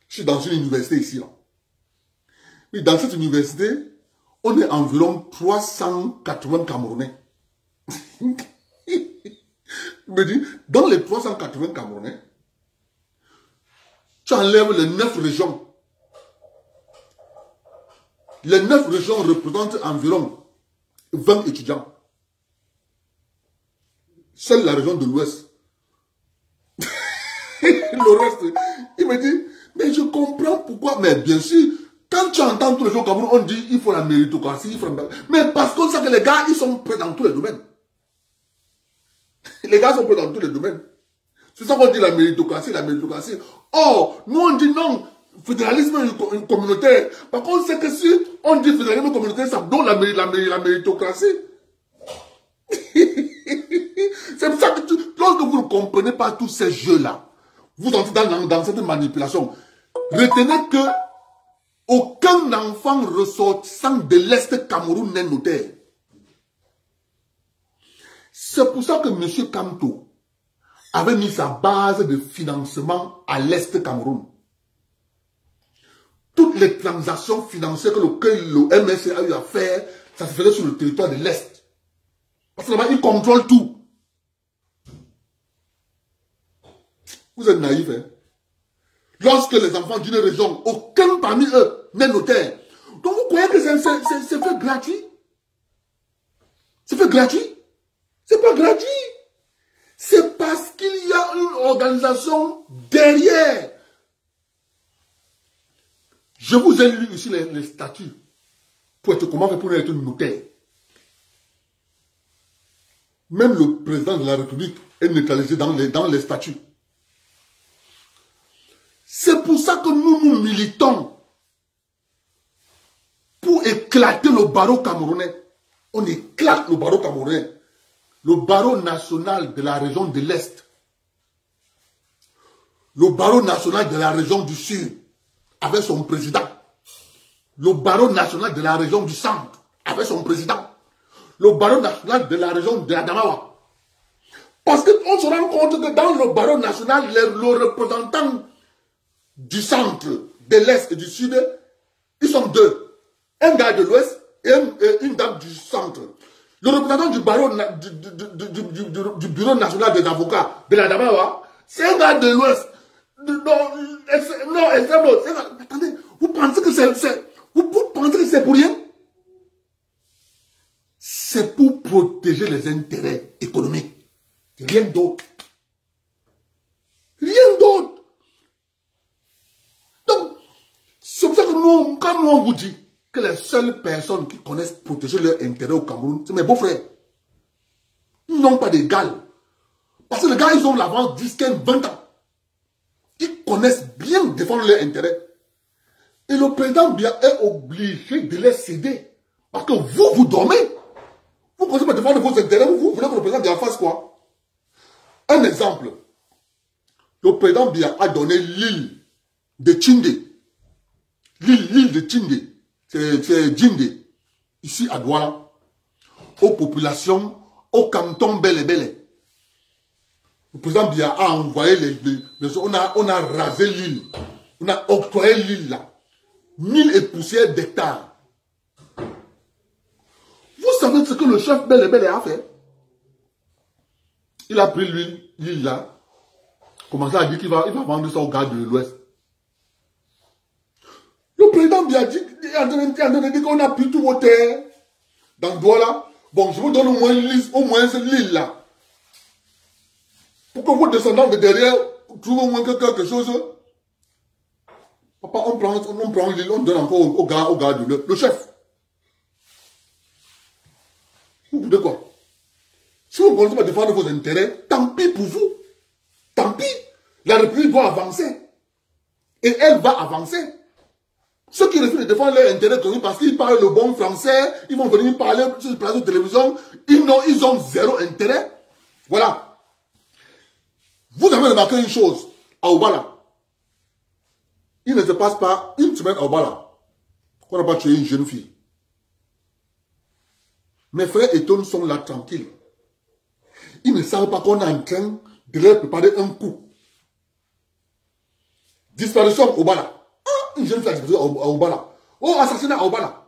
Je suis dans une université ici. Là. Mais dans cette université, on est environ 380 Camerounais. Il me dit, dans les 380 Camerounais, tu enlèves les 9 régions. Les 9 régions représentent environ 20 étudiants. Seule la région de l'Ouest. Le reste, il me dit, mais je comprends pourquoi. Mais bien sûr, quand tu entends tous les jours au Cameroun, on dit il faut la méritocratie. Mais parce qu'on sait que les gars, ils sont prêts dans tous les domaines. Les gars sont prêts dans tous les domaines. C'est ça qu'on dit la méritocratie, la méritocratie. Or, nous on dit non, fédéralisme communautaire. Par contre, c'est que si on dit fédéralisme communautaire, ça donne la méritocratie. C'est pour ça que lorsque vous ne comprenez pas tous ces jeux-là, vous entrez dans cette manipulation. Retenez que aucun enfant ressortissant de l'Est Cameroun n'est notaire. C'est pour ça que M. Kamto avait mis sa base de financement à l'Est Cameroun. Toutes les transactions financières que le MSC a eu à faire, ça se faisait sur le territoire de l'Est. Parce que là-bas, il contrôle tout. Vous êtes naïfs, hein? Lorsque les enfants d'une région, aucun parmi eux n'est notaire. Donc vous croyez que c'est fait gratuit? C'est fait gratuit? C'est pas gratuit. C'est parce qu'il y a une organisation derrière. Je vous ai lu ici les statuts. Pour être comment faire pour être notaire. Même le président de la République est neutralisé dans les statuts. C'est pour ça que nous militons pour éclater le barreau camerounais. On éclate le barreau camerounais. Le barreau national de la région de l'Est. Le barreau national de la région du Sud, avec son président. Le barreau national de la région du Centre, avec son président. Le barreau national de la région de l'Adamawa. Parce qu'on se rend compte que dans le barreau national, le représentant du Centre, de l'Est et du Sud, ils sont deux. Un gars de l'Ouest et une dame du Centre. Le représentant du barreau du bureau national des avocats de l'Adamawa, c'est un gars de l'Ouest. Non, attendez, vous pensez que c'est pour rien? C'est pour protéger les intérêts économiques. Rien d'autre. Rien d'autre. Donc, c'est pour ça que nous, quand on vous dit que les seules personnes qui connaissent protéger leurs intérêts au Cameroun, c'est mes beaux-frères. Ils n'ont pas d'égal. Parce que les gars, ils ont l'avance 10, 15, 20 ans. Ils connaissent bien défendre leurs intérêts. Et le président Biya est obligé de les céder. Parce que vous dormez. Vous commencez à défendre vos intérêts. Vous voulez que le président Biya fasse quoi? Un exemple. Le président Biya a donné l'île de Tchindé. L'île de Tchindé. C'est Djindé. Ici à Douala. Aux populations, au canton Bélé. Le président Biya a envoyé on a rasé l'île. On a octroyé l'île là. 1000 et poussières d'hectares. Vous savez ce que le chef Bélé a fait? Il a pris l'île là. Commencé à dire qu'il va vendre ça aux gars de l'Ouest. Le président Biya dit qu'on a pris tout vos terres dans Douala. Bon, je vous donne au moins l'île là. Pour que vos descendants de derrière trouvent au moins quelque chose. Papa, on prend l'île, on donne encore au gars de le chef. Vous voulez quoi? Si vous commencez à défendre vos intérêts, tant pis pour vous. Tant pis. La République doit avancer. Et elle va avancer. Ceux qui refusent de défendre leurs intérêts parce qu'ils parlent le bon français, ils vont venir parler sur le plateau de télévision, ils ont zéro intérêt. Voilà. Vous avez remarqué une chose, à Obala. Il ne se passe pas une semaine à Obala qu'on n'a pas tué une jeune fille. Mes frères et Tone sont là tranquilles. Ils ne savent pas qu'on est en train de leur préparer un coup. Disparition à Obala. Une jeune fille a disparu à Obala. Oh, assassinat à Obala.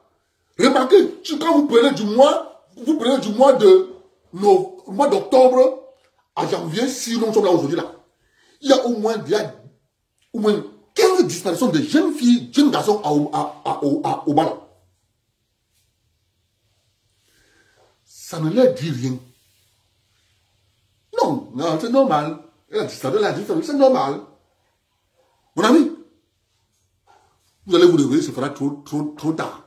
Remarquez, quand vous prenez du mois d'octobre à janvier, si nous sommes là aujourd'hui là, il y a au moins 15 disparitions de jeunes filles, jeunes garçons à Obala. Ça ne leur dit rien. Non, c'est normal. Elle a disparu, c'est normal. Mon ami, vous allez vous réveiller, ce sera trop tard.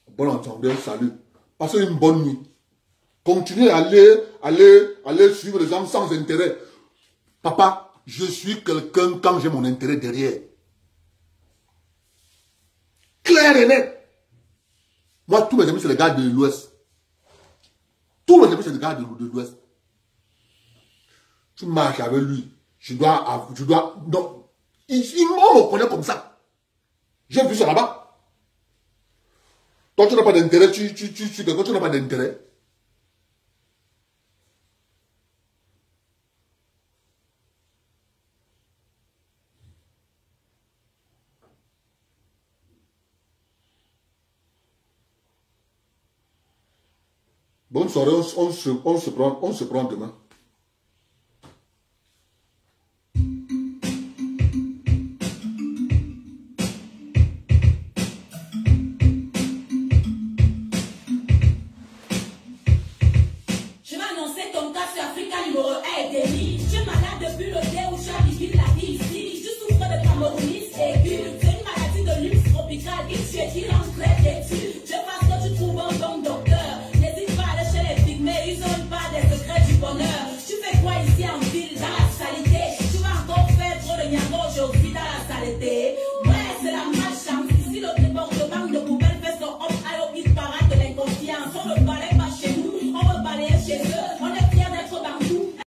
Bon entendeur, salut. Passez une bonne nuit. Continuez à aller suivre les gens sans intérêt. Papa, je suis quelqu'un quand j'ai mon intérêt derrière. Clair et net. Moi, tous mes amis, c'est les gars de l'Ouest. Tous mes amis, c'est les gars de l'Ouest. Tu marches avec lui. Non. On me connaît comme ça. J'ai vu ça là-bas. Toi, tu n'as pas d'intérêt. Tu n'as pas d'intérêt. Bonne soirée, on se prend demain. Je vais annoncer ton cas sur Africa numéro 1 et Delhi. Tu es malade depuis le